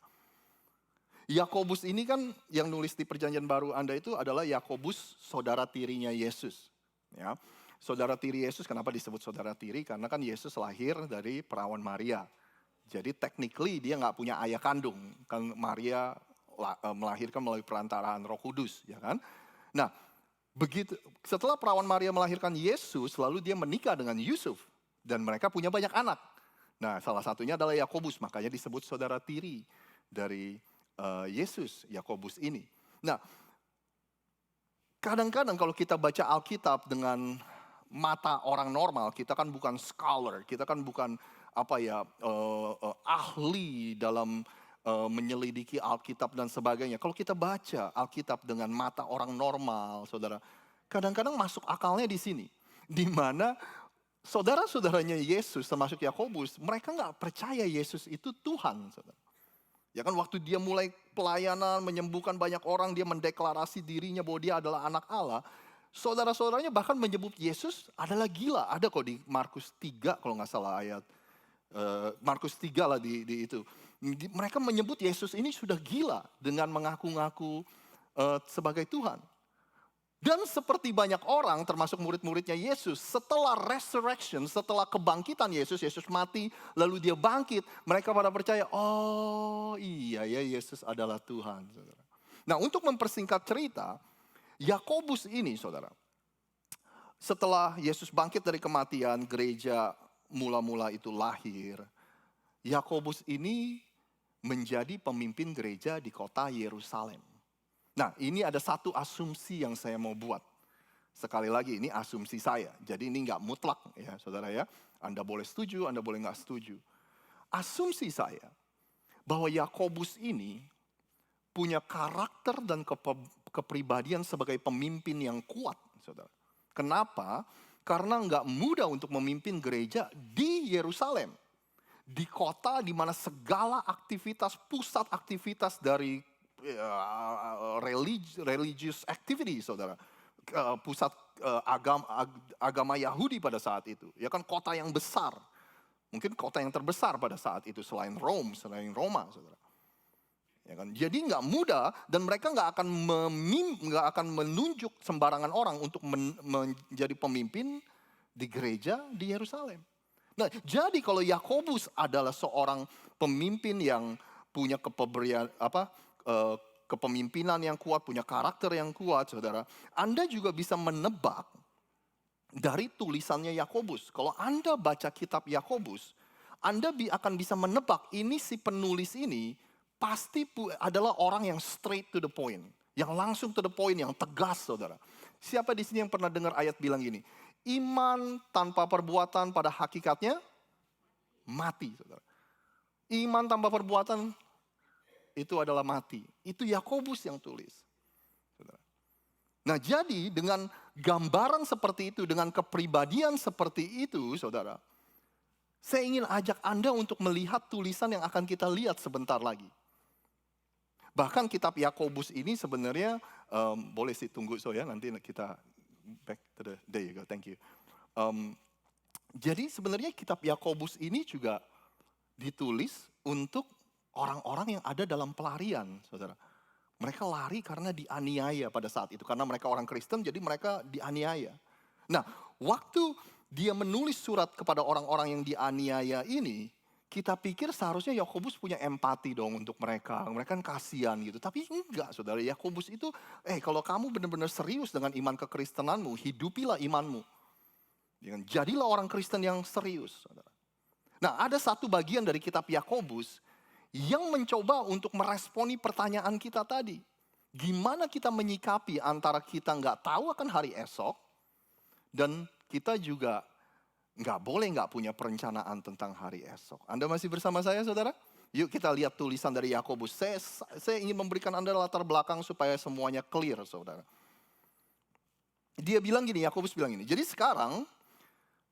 [SPEAKER 3] Yakobus ini kan yang nulis di Perjanjian Baru Anda itu adalah Yakobus, saudara tirinya Yesus. Ya, saudara tiri Yesus, kenapa disebut saudara tiri? Karena kan Yesus lahir dari perawan Maria. Jadi technically dia nggak punya ayah kandung, kan Maria melahirkan melalui perantaraan Roh Kudus, ya kan? Nah, begitu setelah perawan Maria melahirkan Yesus, lalu dia menikah dengan Yusuf dan mereka punya banyak anak. Nah, salah satunya adalah Yakobus, makanya disebut saudara tiri dari Yesus, Yakobus ini. Nah, kadang-kadang kalau kita baca Alkitab dengan mata orang normal, kita kan bukan scholar, kita kan bukan ahli dalam menyelidiki Alkitab dan sebagainya. Kalau kita baca Alkitab dengan mata orang normal, saudara, kadang-kadang masuk akalnya di sini, di mana saudara-saudaranya Yesus, termasuk Yakobus, mereka nggak percaya Yesus itu Tuhan, saudara. Ya kan, waktu dia mulai pelayanan, menyembuhkan banyak orang, dia mendeklarasi dirinya bahwa dia adalah anak Allah. Saudara-saudaranya bahkan menyebut Yesus adalah gila. Ada kok di Markus 3 kalau nggak salah ayat. Markus 3 lah di itu. Mereka menyebut Yesus ini sudah gila dengan mengaku-ngaku sebagai Tuhan. Dan seperti banyak orang termasuk murid-muridnya Yesus, setelah resurrection, setelah kebangkitan Yesus mati, lalu dia bangkit, mereka pada percaya, oh iya ya Yesus adalah Tuhan. Saudara. Nah, untuk mempersingkat cerita, Yakobus ini, saudara, setelah Yesus bangkit dari kematian, gereja mula-mula itu lahir. Yakobus ini menjadi pemimpin gereja di kota Yerusalem. Nah, ini ada satu asumsi yang saya mau buat. Sekali lagi, ini asumsi saya. Jadi ini nggak mutlak ya, saudara ya. Anda boleh setuju, Anda boleh nggak setuju. Asumsi saya bahwa Yakobus ini punya karakter dan kepribadian sebagai pemimpin yang kuat, saudara. Kenapa? Karena nggak mudah untuk memimpin gereja di Yerusalem. Di kota di mana segala aktivitas, pusat aktivitas dari religious activity, saudara. Pusat agama Yahudi pada saat itu. Ya kan, kota yang besar. Mungkin kota yang terbesar pada saat itu selain Roma, saudara. Ya kan? Jadi nggak mudah dan mereka nggak akan menunjuk sembarangan orang untuk menjadi pemimpin di gereja di Yerusalem. Nah, jadi kalau Yakobus adalah seorang pemimpin yang punya kepemimpinan yang kuat, punya karakter yang kuat, saudara, Anda juga bisa menebak dari tulisannya Yakobus. Kalau Anda baca kitab Yakobus, Anda akan bisa menebak ini si penulis ini pasti adalah orang yang straight to the point, yang langsung to the point, yang tegas, saudara. Siapa di sini yang pernah dengar ayat bilang gini? Iman tanpa perbuatan pada hakikatnya mati, saudara. Iman tanpa perbuatan itu adalah mati. Itu Yakobus yang tulis. Saudara. Nah, jadi dengan gambaran seperti itu, dengan kepribadian seperti itu, saudara, saya ingin ajak Anda untuk melihat tulisan yang akan kita lihat sebentar lagi. Bahkan kitab Yakobus ini sebenarnya, boleh sih tunggu ya, nanti kita back to the, there you go, thank you. Jadi sebenarnya kitab Yakobus ini juga ditulis untuk orang-orang yang ada dalam pelarian, saudara. Mereka lari karena dianiaya pada saat itu. Karena mereka orang Kristen, jadi mereka dianiaya. Nah, waktu dia menulis surat kepada orang-orang yang dianiaya ini, kita pikir seharusnya Yakobus punya empati dong untuk mereka. Mereka kan kasihan gitu. Tapi enggak, saudara. Yakobus itu, kalau kamu benar-benar serius dengan iman kekristenanmu, hidupilah imanmu. Jadilah orang Kristen yang serius, saudara. Nah, ada satu bagian dari kitab Yakobus yang mencoba untuk meresponi pertanyaan kita tadi. Gimana kita menyikapi antara kita nggak tahu akan hari esok, dan kita juga nggak punya perencanaan tentang hari esok. Anda masih bersama saya, saudara? Yuk kita lihat tulisan dari Yakobus. Saya ingin memberikan Anda latar belakang supaya semuanya clear, saudara. Dia bilang gini, Yakobus bilang gini, jadi sekarang,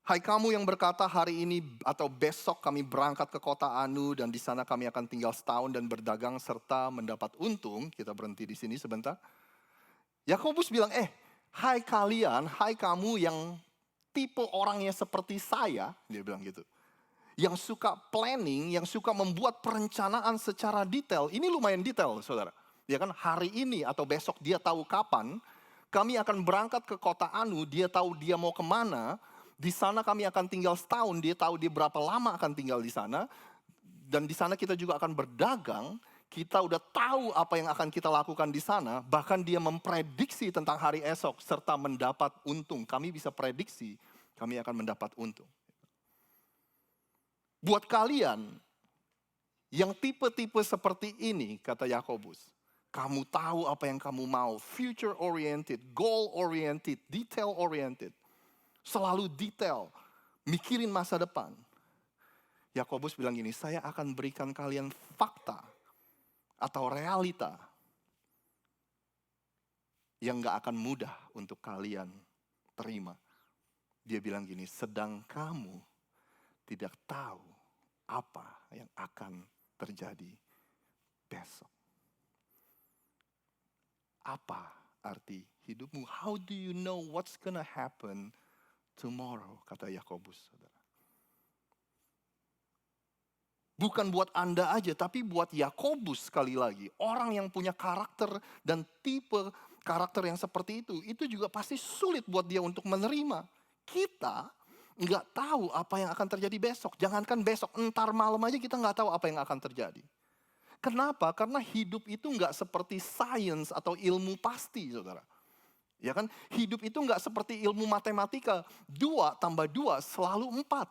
[SPEAKER 3] hai kamu yang berkata hari ini atau besok kami berangkat ke kota Anu dan di sana kami akan tinggal setahun dan berdagang serta mendapat untung. Kita berhenti di sini sebentar. Yakobus bilang, hai kalian, hai kamu yang tipe orangnya seperti saya, dia bilang gitu. Yang suka planning, yang suka membuat perencanaan secara detail. Ini lumayan detail, saudara. Ya kan, hari ini atau besok dia tahu kapan, kami akan berangkat ke kota Anu, dia tahu dia mau kemana. Di sana kami akan tinggal setahun, dia tahu dia berapa lama akan tinggal di sana. Dan di sana kita juga akan berdagang, kita udah tahu apa yang akan kita lakukan di sana. Bahkan dia memprediksi tentang hari esok serta mendapat untung. Kami bisa prediksi, kami akan mendapat untung. Buat kalian yang tipe-tipe seperti ini, kata Yakobus, kamu tahu apa yang kamu mau, future oriented, goal oriented, detail oriented. Selalu detail, mikirin masa depan. Yakobus bilang gini, saya akan berikan kalian fakta atau realita yang gak akan mudah untuk kalian terima. Dia bilang gini, sedang kamu tidak tahu apa yang akan terjadi besok. Apa arti hidupmu? How do you know what's gonna happen tomorrow, kata Yakobus, saudara. Bukan buat Anda aja, tapi buat Yakobus sekali lagi. Orang yang punya karakter dan tipe karakter yang seperti itu juga pasti sulit buat dia untuk menerima. Kita nggak tahu apa yang akan terjadi besok. Jangankan besok, entar malam aja kita nggak tahu apa yang akan terjadi. Kenapa? Karena hidup itu nggak seperti sains atau ilmu pasti, saudara. Ya kan, hidup itu nggak seperti ilmu matematika. 2 tambah 2 selalu 4.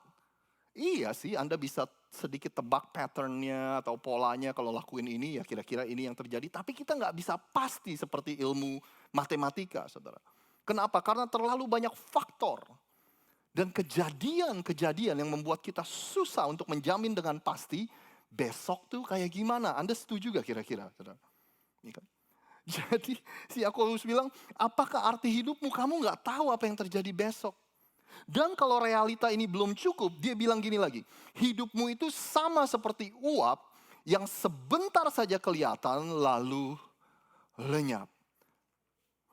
[SPEAKER 3] Iya sih, Anda bisa sedikit tebak patternnya atau polanya. Kalau lakuin ini ya kira-kira ini yang terjadi. Tapi kita nggak bisa pasti seperti ilmu matematika, saudara. Kenapa? Karena terlalu banyak faktor. Dan kejadian-kejadian yang membuat kita susah untuk menjamin dengan pasti besok tuh kayak gimana. Anda setuju gak kira-kira, saudara? Ini kan? Jadi si Yakobus bilang, apakah arti hidupmu? Kamu gak tahu apa yang terjadi besok. Dan kalau realita ini belum cukup, dia bilang gini lagi. Hidupmu itu sama seperti uap yang sebentar saja kelihatan lalu lenyap.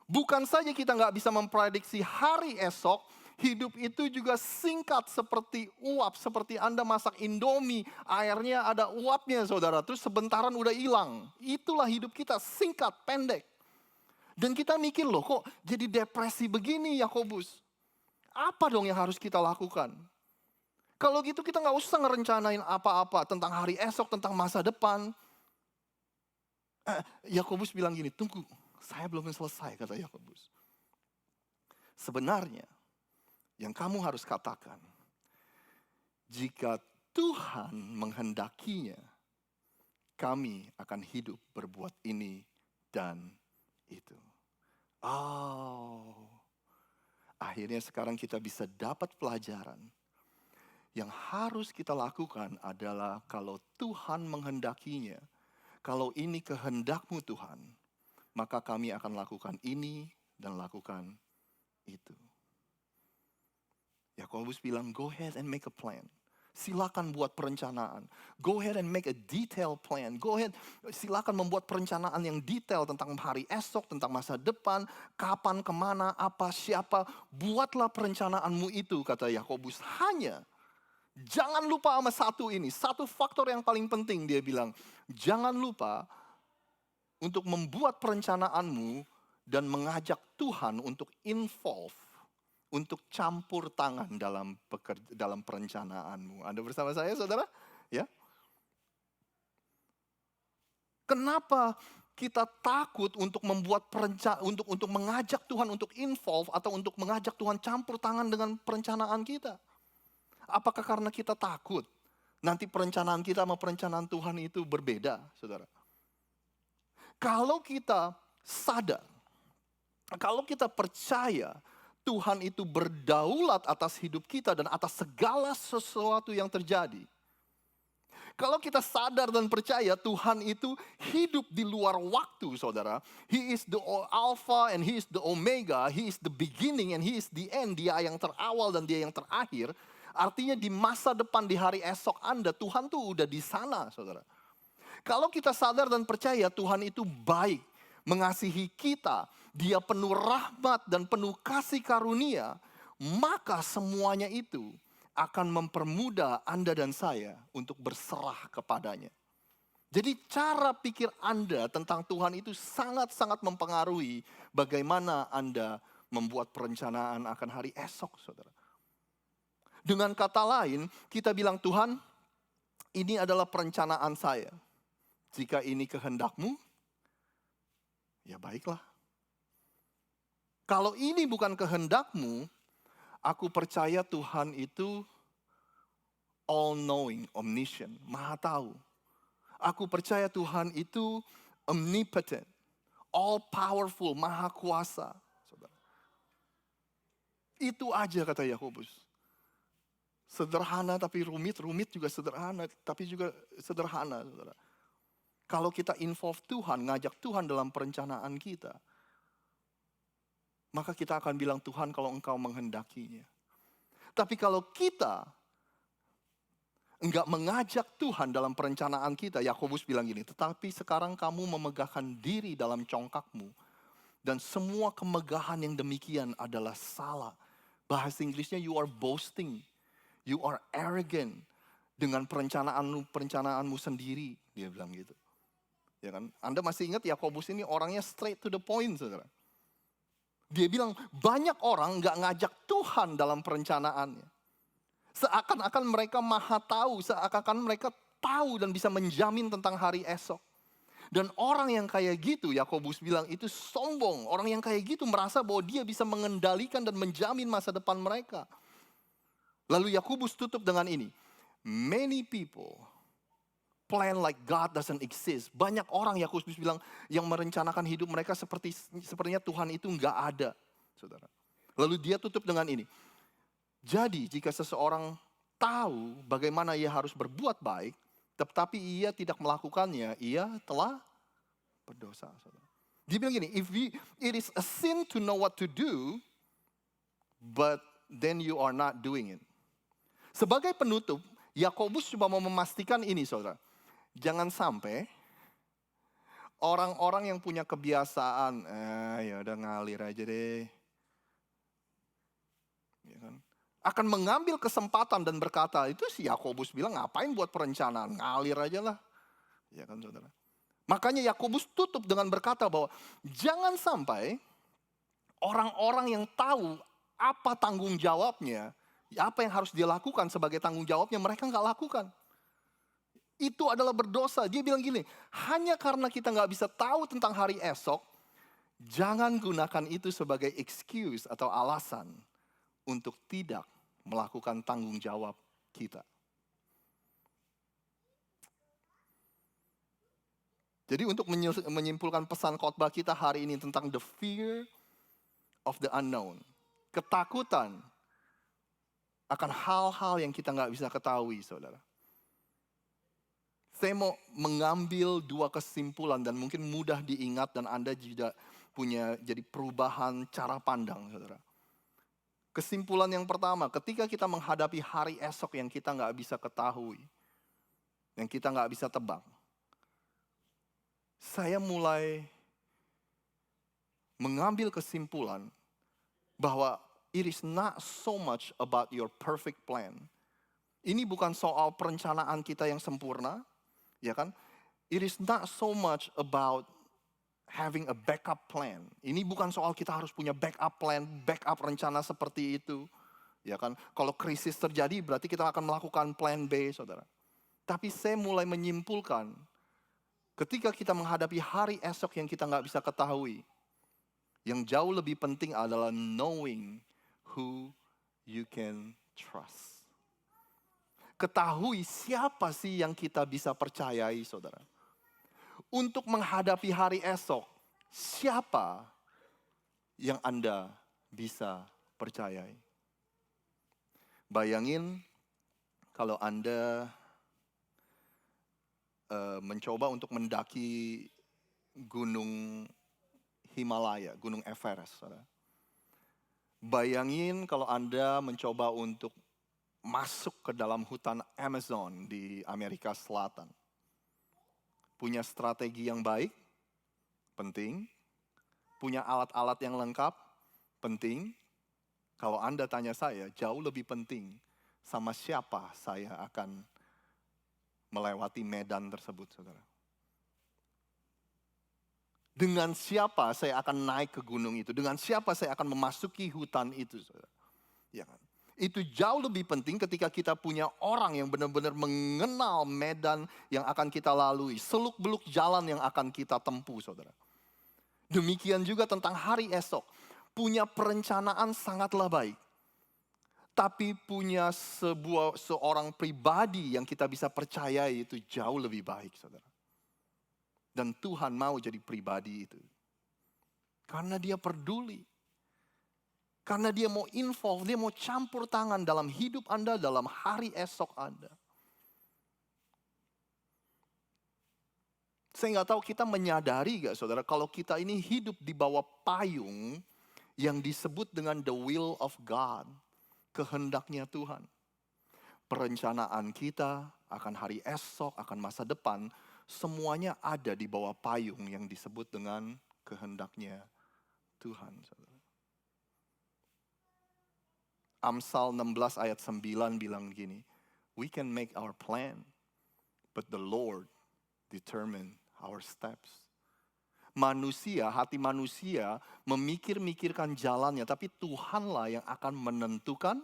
[SPEAKER 3] Bukan saja kita gak bisa memprediksi hari esok, hidup itu juga singkat seperti uap. Seperti Anda masak Indomie, airnya ada uapnya saudara. Terus sebentaran udah hilang. Itulah hidup kita, singkat, pendek. Dan kita mikir loh kok jadi depresi begini Yakobus. Apa dong yang harus kita lakukan? Kalau gitu kita gak usah ngerencanain apa-apa tentang hari esok, tentang masa depan. Yakobus bilang gini, tunggu, saya belum selesai, kata Yakobus. Sebenarnya yang kamu harus katakan, jika Tuhan menghendakinya, kami akan hidup berbuat ini dan itu. Akhirnya sekarang kita bisa dapat pelajaran. Yang harus kita lakukan adalah kalau Tuhan menghendakinya, kalau ini kehendakmu Tuhan, maka kami akan lakukan ini dan lakukan itu. Yakobus bilang, go ahead and make a plan. Silakan buat perencanaan. Go ahead and make a detailed plan. Go ahead, silakan membuat perencanaan yang detail tentang hari esok, tentang masa depan, kapan, kemana, apa, siapa. Buatlah perencanaanmu itu, kata Yakobus. Hanya, jangan lupa sama satu ini. Satu faktor yang paling penting, dia bilang. Jangan lupa untuk membuat perencanaanmu dan mengajak Tuhan untuk involve, untuk campur tangan dalam perencanaanmu. Anda bersama saya, saudara? Ya. Kenapa kita takut untuk membuat untuk mengajak Tuhan untuk involve atau untuk mengajak Tuhan campur tangan dengan perencanaan kita? Apakah karena kita takut nanti perencanaan kita sama perencanaan Tuhan itu berbeda, saudara? Kalau kita sadar, kalau kita percaya Tuhan itu berdaulat atas hidup kita dan atas segala sesuatu yang terjadi. Kalau kita sadar dan percaya Tuhan itu hidup di luar waktu, saudara. He is the Alpha and He is the Omega. He is the beginning and He is the end. Dia yang terawal dan Dia yang terakhir. Artinya di masa depan, di hari esok Anda, Tuhan tuh udah di sana, saudara. Kalau kita sadar dan percaya Tuhan itu baik, mengasihi kita, Dia penuh rahmat dan penuh kasih karunia, maka semuanya itu akan mempermudah Anda dan saya untuk berserah kepadanya. Jadi cara pikir Anda tentang Tuhan itu sangat-sangat mempengaruhi bagaimana Anda membuat perencanaan akan hari esok, saudara. Dengan kata lain, kita bilang, Tuhan, ini adalah perencanaan saya. Jika ini kehendak-Mu, ya baiklah. Kalau ini bukan kehendak-Mu, aku percaya Tuhan itu all knowing, omniscient, maha tahu. Aku percaya Tuhan itu omnipotent, all powerful, maha kuasa. Saudara. Itu aja kata Yakobus. Sederhana tapi rumit, rumit juga sederhana, tapi juga sederhana. Saudara. Kalau kita involve Tuhan, ngajak Tuhan dalam perencanaan kita, maka kita akan bilang, Tuhan kalau Engkau menghendakinya. Tapi kalau kita enggak mengajak Tuhan dalam perencanaan kita, Yakobus bilang gini, tetapi sekarang kamu memegahkan diri dalam congkakmu. Dan semua kemegahan yang demikian adalah salah. Bahasa Inggrisnya, you are boasting. You are arrogant. Dengan perencanaanmu sendiri. Dia bilang gitu. Ya kan? Anda masih ingat Yakobus ini orangnya straight to the point, saudara. Dia bilang banyak orang gak ngajak Tuhan dalam perencanaannya. Seakan-akan mereka maha tahu, seakan-akan mereka tahu dan bisa menjamin tentang hari esok. Dan orang yang kayak gitu, Yakobus bilang itu sombong. Orang yang kayak gitu merasa bahwa dia bisa mengendalikan dan menjamin masa depan mereka. Lalu Yakobus tutup dengan ini. Many people plan like God doesn't exist. Banyak orang, Yakobus bilang, yang merencanakan hidup mereka sepertinya Tuhan itu nggak ada, saudara. Lalu dia tutup dengan ini. Jadi jika seseorang tahu bagaimana ia harus berbuat baik, tetapi ia tidak melakukannya, ia telah berdosa, saudara. Dia bilang gini, it is a sin to know what to do, but then you are not doing it. Sebagai penutup, Yakobus coba mau memastikan ini, saudara. Jangan sampai orang-orang yang punya kebiasaan, ya udah ngalir aja deh, ya kan? Akan mengambil kesempatan dan berkata, itu si Yakobus bilang ngapain buat perencanaan, ngalir aja lah, ya kan saudara. Makanya Yakobus tutup dengan berkata bahwa jangan sampai orang-orang yang tahu apa tanggung jawabnya, apa yang harus dia lakukan sebagai tanggung jawabnya, mereka nggak lakukan. Itu adalah berdosa. Dia bilang gini, hanya karena kita nggak bisa tahu tentang hari esok, jangan gunakan itu sebagai excuse atau alasan untuk tidak melakukan tanggung jawab kita. Jadi untuk menyimpulkan pesan khotbah kita hari ini tentang the fear of the unknown. Ketakutan akan hal-hal yang kita nggak bisa ketahui, saudara. Saya mau mengambil dua kesimpulan dan mungkin mudah diingat dan Anda juga punya jadi perubahan cara pandang, saudara. Kesimpulan yang pertama, ketika kita menghadapi hari esok yang kita nggak bisa ketahui, yang kita nggak bisa tebak, saya mulai mengambil kesimpulan bahwa it is not so much about your perfect plan. Ini bukan soal perencanaan kita yang sempurna, ya kan? It is not so much about having a backup plan. Ini bukan soal kita harus punya backup plan, backup rencana seperti itu. Ya kan? Kalau krisis terjadi berarti kita akan melakukan plan B, saudara. Tapi saya mulai menyimpulkan, ketika kita menghadapi hari esok yang kita nggak bisa ketahui, yang jauh lebih penting adalah knowing who you can trust. Ketahui siapa sih yang kita bisa percayai, saudara. Untuk menghadapi hari esok, siapa yang Anda bisa percayai? Bayangin kalau Anda mencoba untuk mendaki gunung Himalaya, gunung Everest. Saudara. Bayangin kalau Anda mencoba untuk masuk ke dalam hutan Amazon di Amerika Selatan. Punya strategi yang baik, penting. Punya alat-alat yang lengkap, penting. Kalau Anda tanya saya, jauh lebih penting sama siapa saya akan melewati medan tersebut, saudara. Dengan siapa saya akan naik ke gunung itu, dengan siapa saya akan memasuki hutan itu, saudara. Ya kan? Itu jauh lebih penting ketika kita punya orang yang benar-benar mengenal medan yang akan kita lalui, seluk-beluk jalan yang akan kita tempuh, saudara. Demikian juga tentang hari esok, punya perencanaan sangatlah baik. Tapi punya seorang pribadi yang kita bisa percayai itu jauh lebih baik, saudara. Dan Tuhan mau jadi pribadi itu. Karena dia peduli. Karena dia mau involve, dia mau campur tangan dalam hidup Anda, dalam hari esok Anda. Saya nggak tahu kita menyadari gak saudara, kalau kita ini hidup di bawah payung yang disebut dengan the will of God. Kehendaknya Tuhan. Perencanaan kita akan hari esok, akan masa depan, semuanya ada di bawah payung yang disebut dengan kehendaknya Tuhan. Amsal 16 ayat 9 bilang gini, we can make our plan, but the Lord determine our steps. Manusia, hati manusia memikir-mikirkan jalannya, tapi Tuhanlah yang akan menentukan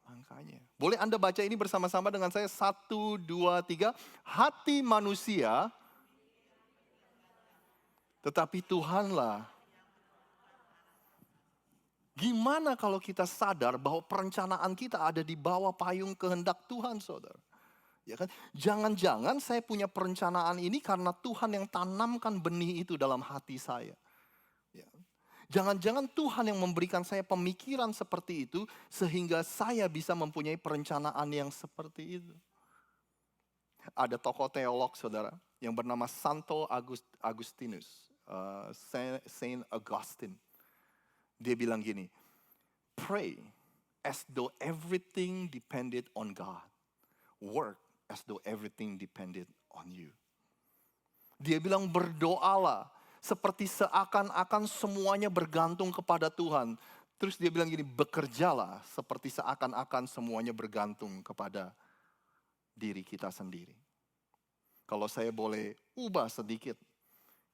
[SPEAKER 3] langkahnya. Boleh Anda baca ini bersama-sama dengan saya? 1, 2, 3. Hati manusia, tetapi Tuhanlah. Gimana kalau kita sadar bahwa perencanaan kita ada di bawah payung kehendak Tuhan, saudara? Ya kan? Jangan-jangan saya punya perencanaan ini karena Tuhan yang tanamkan benih itu dalam hati saya. Ya. Jangan-jangan Tuhan yang memberikan saya pemikiran seperti itu sehingga saya bisa mempunyai perencanaan yang seperti itu. Ada tokoh teolog, saudara, yang bernama Santo Agustinus, Saint Augustine. Dia bilang gini, pray as though everything depended on God. Work as though everything depended on you. Dia bilang berdoalah seperti seakan-akan semuanya bergantung kepada Tuhan. Terus dia bilang gini, bekerjalah seperti seakan-akan semuanya bergantung kepada diri kita sendiri. Kalau saya boleh ubah sedikit,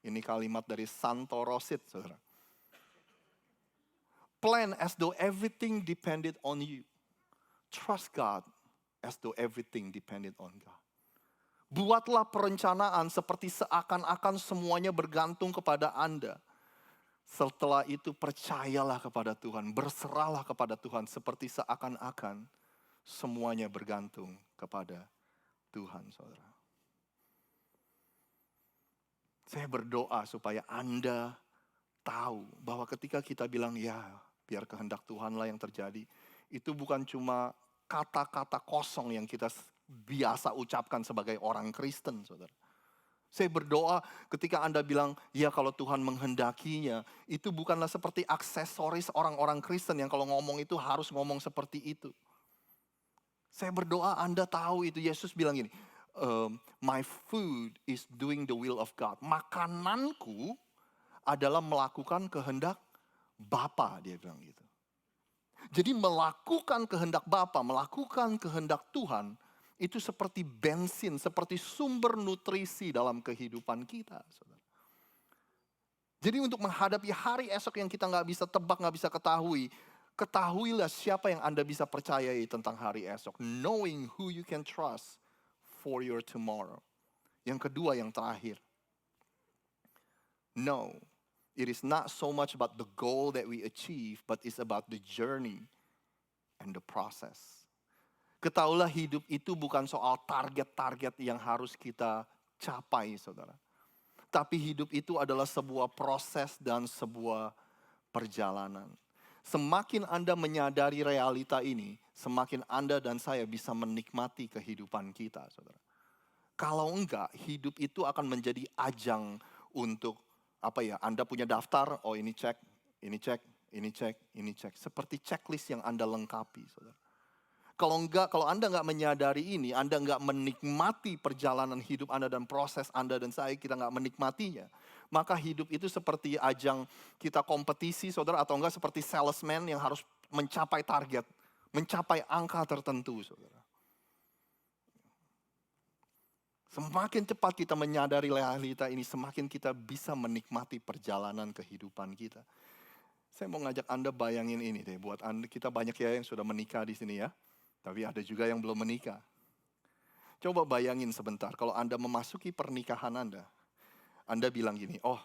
[SPEAKER 3] ini kalimat dari Santo Rosit, saudara. Plan as though everything depended on you. Trust God as though everything depended on God. Buatlah perencanaan seperti seakan-akan semuanya bergantung kepada Anda. Setelah itu percayalah kepada Tuhan, berserahlah kepada Tuhan seperti seakan-akan semuanya bergantung kepada Tuhan, saudara. Saya berdoa supaya Anda tahu bahwa ketika kita bilang ya biar kehendak Tuhanlah yang terjadi, itu bukan cuma kata-kata kosong yang kita biasa ucapkan sebagai orang Kristen, saudara. Saya berdoa ketika Anda bilang, ya kalau Tuhan menghendakinya, itu bukanlah seperti aksesoris orang-orang Kristen yang kalau ngomong itu harus ngomong seperti itu. Saya berdoa Anda tahu itu, Yesus bilang gini, my food is doing the will of God. Makananku adalah melakukan kehendak Bapa, dia bilang gitu. Jadi melakukan kehendak Bapa, melakukan kehendak Tuhan, itu seperti bensin, seperti sumber nutrisi dalam kehidupan kita. Saudara. Jadi untuk menghadapi hari esok yang kita nggak bisa tebak, nggak bisa ketahui, ketahuilah siapa yang Anda bisa percayai tentang hari esok. Knowing who you can trust for your tomorrow. Yang kedua, yang terakhir. No, it is not so much about the goal that we achieve, but it's about the journey and the process. Ketahuilah hidup itu bukan soal target-target yang harus kita capai, saudara. Tapi hidup itu adalah sebuah proses dan sebuah perjalanan. Semakin Anda menyadari realita ini, semakin Anda dan saya bisa menikmati kehidupan kita, saudara. Kalau enggak, hidup itu akan menjadi ajang untuk, Anda punya daftar, oh ini cek, ini cek, ini cek, ini cek. Seperti checklist yang Anda lengkapi, saudara. Kalau Anda nggak menyadari ini, Anda nggak menikmati perjalanan hidup Anda dan proses Anda dan saya, kita nggak menikmatinya. Maka hidup itu seperti ajang kita kompetisi, saudara, atau enggak seperti salesman yang harus mencapai target, mencapai angka tertentu, saudara. Semakin cepat kita menyadari realita ini, semakin kita bisa menikmati perjalanan kehidupan kita. Saya mau ngajak Anda bayangin ini deh, buat Anda, kita banyak ya yang sudah menikah di sini ya. Tapi ada juga yang belum menikah. Coba bayangin sebentar, kalau Anda memasuki pernikahan Anda bilang gini, oh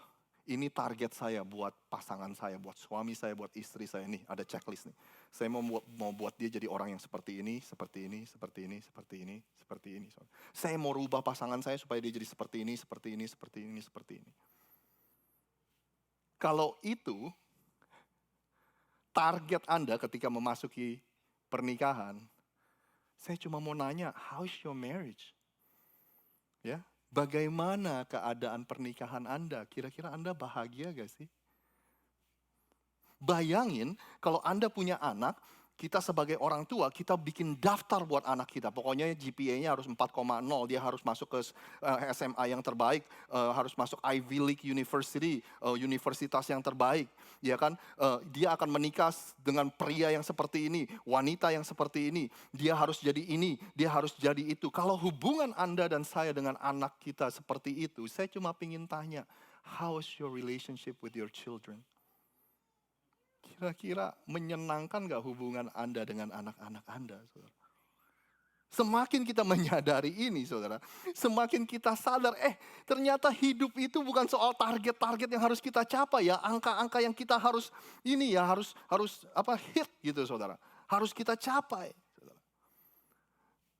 [SPEAKER 3] ini target saya buat pasangan saya, buat suami saya, buat istri saya. Nih ada checklist nih. Saya mau buat dia jadi orang yang seperti ini, seperti ini, seperti ini, seperti ini, seperti ini. Saya mau rubah pasangan saya supaya dia jadi seperti ini, seperti ini, seperti ini, seperti ini. Kalau itu target Anda ketika memasuki pernikahan, saya cuma mau nanya, how's your marriage? Ya, bagaimana keadaan pernikahan Anda? Kira-kira Anda bahagia gak sih? Bayangin kalau Anda punya anak, kita sebagai orang tua, kita bikin daftar buat anak kita. Pokoknya GPA-nya harus 4,0, dia harus masuk ke SMA yang terbaik, harus masuk Ivy League University, universitas yang terbaik. Ya kan, dia akan menikah dengan pria yang seperti ini, wanita yang seperti ini. Dia harus jadi ini, dia harus jadi itu. Kalau hubungan Anda dan saya dengan anak kita seperti itu, saya cuma ingin tanya, how is your relationship with your children? Kira-kira menyenangkan gak hubungan Anda dengan anak-anak Anda, saudara? Semakin kita menyadari ini, saudara, semakin kita sadar, ternyata hidup itu bukan soal target-target yang harus kita capai ya, angka-angka yang kita harus ini ya, harus hit gitu, saudara. Harus kita capai.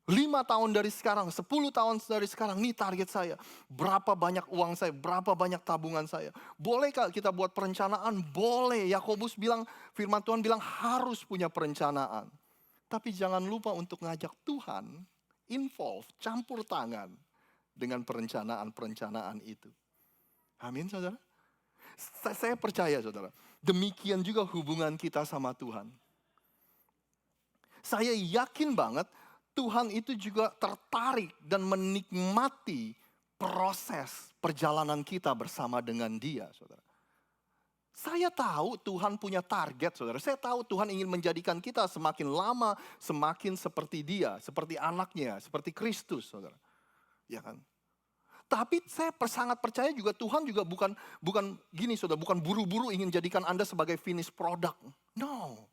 [SPEAKER 3] 5 tahun dari sekarang, 10 tahun dari sekarang, nih target saya. Berapa banyak uang saya, berapa banyak tabungan saya. Bolehkah kita buat perencanaan? Boleh. Yakobus bilang, firman Tuhan bilang harus punya perencanaan. Tapi jangan lupa untuk ngajak Tuhan involve, campur tangan dengan perencanaan-perencanaan itu. Amin, saudara. Saya percaya, saudara. Demikian juga hubungan kita sama Tuhan. Saya yakin banget, Tuhan itu juga tertarik dan menikmati proses perjalanan kita bersama dengan Dia, saudara. Saya tahu Tuhan punya target, saudara. Saya tahu Tuhan ingin menjadikan kita semakin lama, semakin seperti Dia, seperti anaknya, seperti Kristus, saudara. Ya kan? Tapi saya sangat percaya juga Tuhan juga bukan gini, saudara, bukan buru-buru ingin jadikan Anda sebagai finish product. No.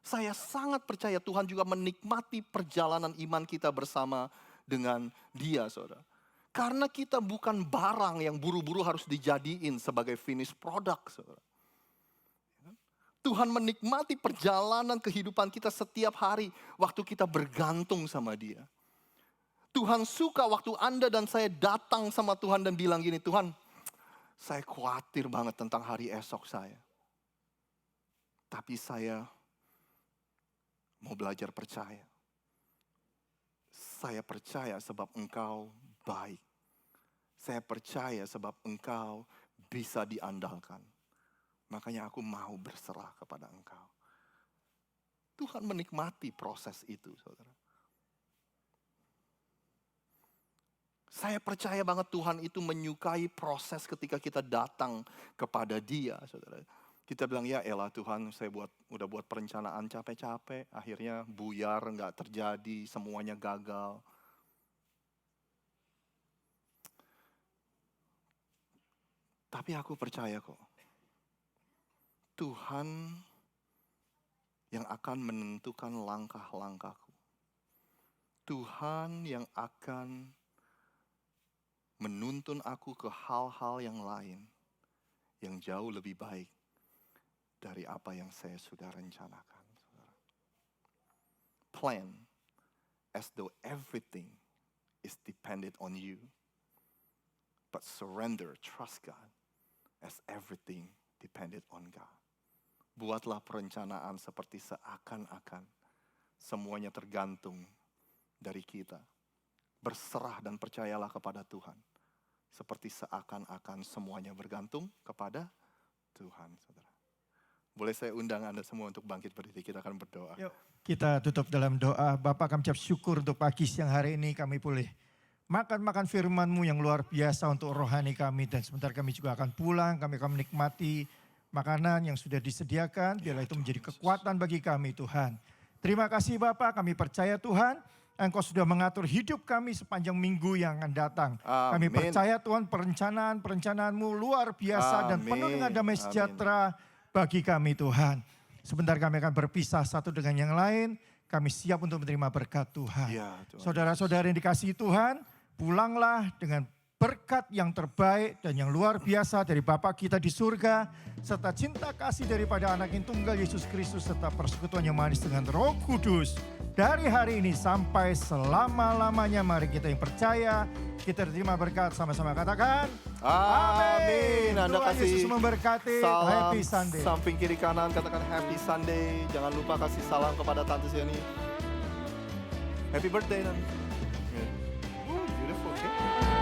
[SPEAKER 3] Saya sangat percaya Tuhan juga menikmati perjalanan iman kita bersama dengan Dia, saudara. Karena kita bukan barang yang buru-buru harus dijadiin sebagai finish product, saudara. Tuhan menikmati perjalanan kehidupan kita setiap hari waktu kita bergantung sama Dia. Tuhan suka waktu Anda dan saya datang sama Tuhan dan bilang gini, Tuhan, saya khawatir banget tentang hari esok saya. Tapi saya mau belajar percaya. Saya percaya sebab Engkau baik. Saya percaya sebab Engkau bisa diandalkan. Makanya aku mau berserah kepada Engkau. Tuhan menikmati proses itu, saudara. Saya percaya banget Tuhan itu menyukai proses ketika kita datang kepada Dia, saudara. Kita bilang, ya elah Tuhan, saya udah buat perencanaan capek-capek, akhirnya buyar, nggak terjadi, semuanya gagal. Tapi aku percaya kok, Tuhan yang akan menentukan langkah-langkahku. Tuhan yang akan menuntun aku ke hal-hal yang lain, yang jauh lebih baik dari apa yang saya sudah rencanakan. Plan as though everything is dependent on you. But surrender, trust God as everything depended on God. Buatlah perencanaan seperti seakan-akan semuanya tergantung dari kita. Berserah dan percayalah kepada Tuhan. Seperti seakan-akan semuanya bergantung kepada Tuhan, saudara. Boleh saya undang Anda semua untuk bangkit berdiri, kita akan berdoa.
[SPEAKER 6] Yuk, kita tutup dalam doa. Bapak, kami ucap syukur untuk pagi siang hari ini kami boleh makan firman-Mu yang luar biasa untuk rohani kami. Dan sebentar kami juga akan pulang, kami akan menikmati makanan yang sudah disediakan. Biarlah itu menjadi kekuatan bagi kami, Tuhan. Terima kasih Bapak, kami percaya Tuhan, Engkau sudah mengatur hidup kami sepanjang minggu yang akan datang. Kami percaya Tuhan perencanaan-Mu luar biasa dan penuh dengan damai sejahtera bagi kami Tuhan. Sebentar kami akan berpisah satu dengan yang lain. Kami siap untuk menerima berkat Tuhan.
[SPEAKER 3] Ya, Tuhan.
[SPEAKER 6] Saudara-saudara yang dikasihi Tuhan, pulanglah dengan berkat yang terbaik dan yang luar biasa dari Bapa kita di surga, serta cinta kasih daripada anak yang tunggal Yesus Kristus, serta persekutuan yang manis dengan Roh Kudus. Dari hari ini sampai selama-lamanya, mari kita yang percaya, kita terima berkat sama-sama katakan.
[SPEAKER 3] Amin. Anda
[SPEAKER 6] Tuhan
[SPEAKER 3] kasih
[SPEAKER 6] Yesus memberkati.
[SPEAKER 3] salam
[SPEAKER 6] Happy Sunday.
[SPEAKER 3] samping kiri kanan, katakan Happy Sunday. Jangan lupa kasih salam kepada Tante Siani. Happy birthday, Nan. Beautiful, okay?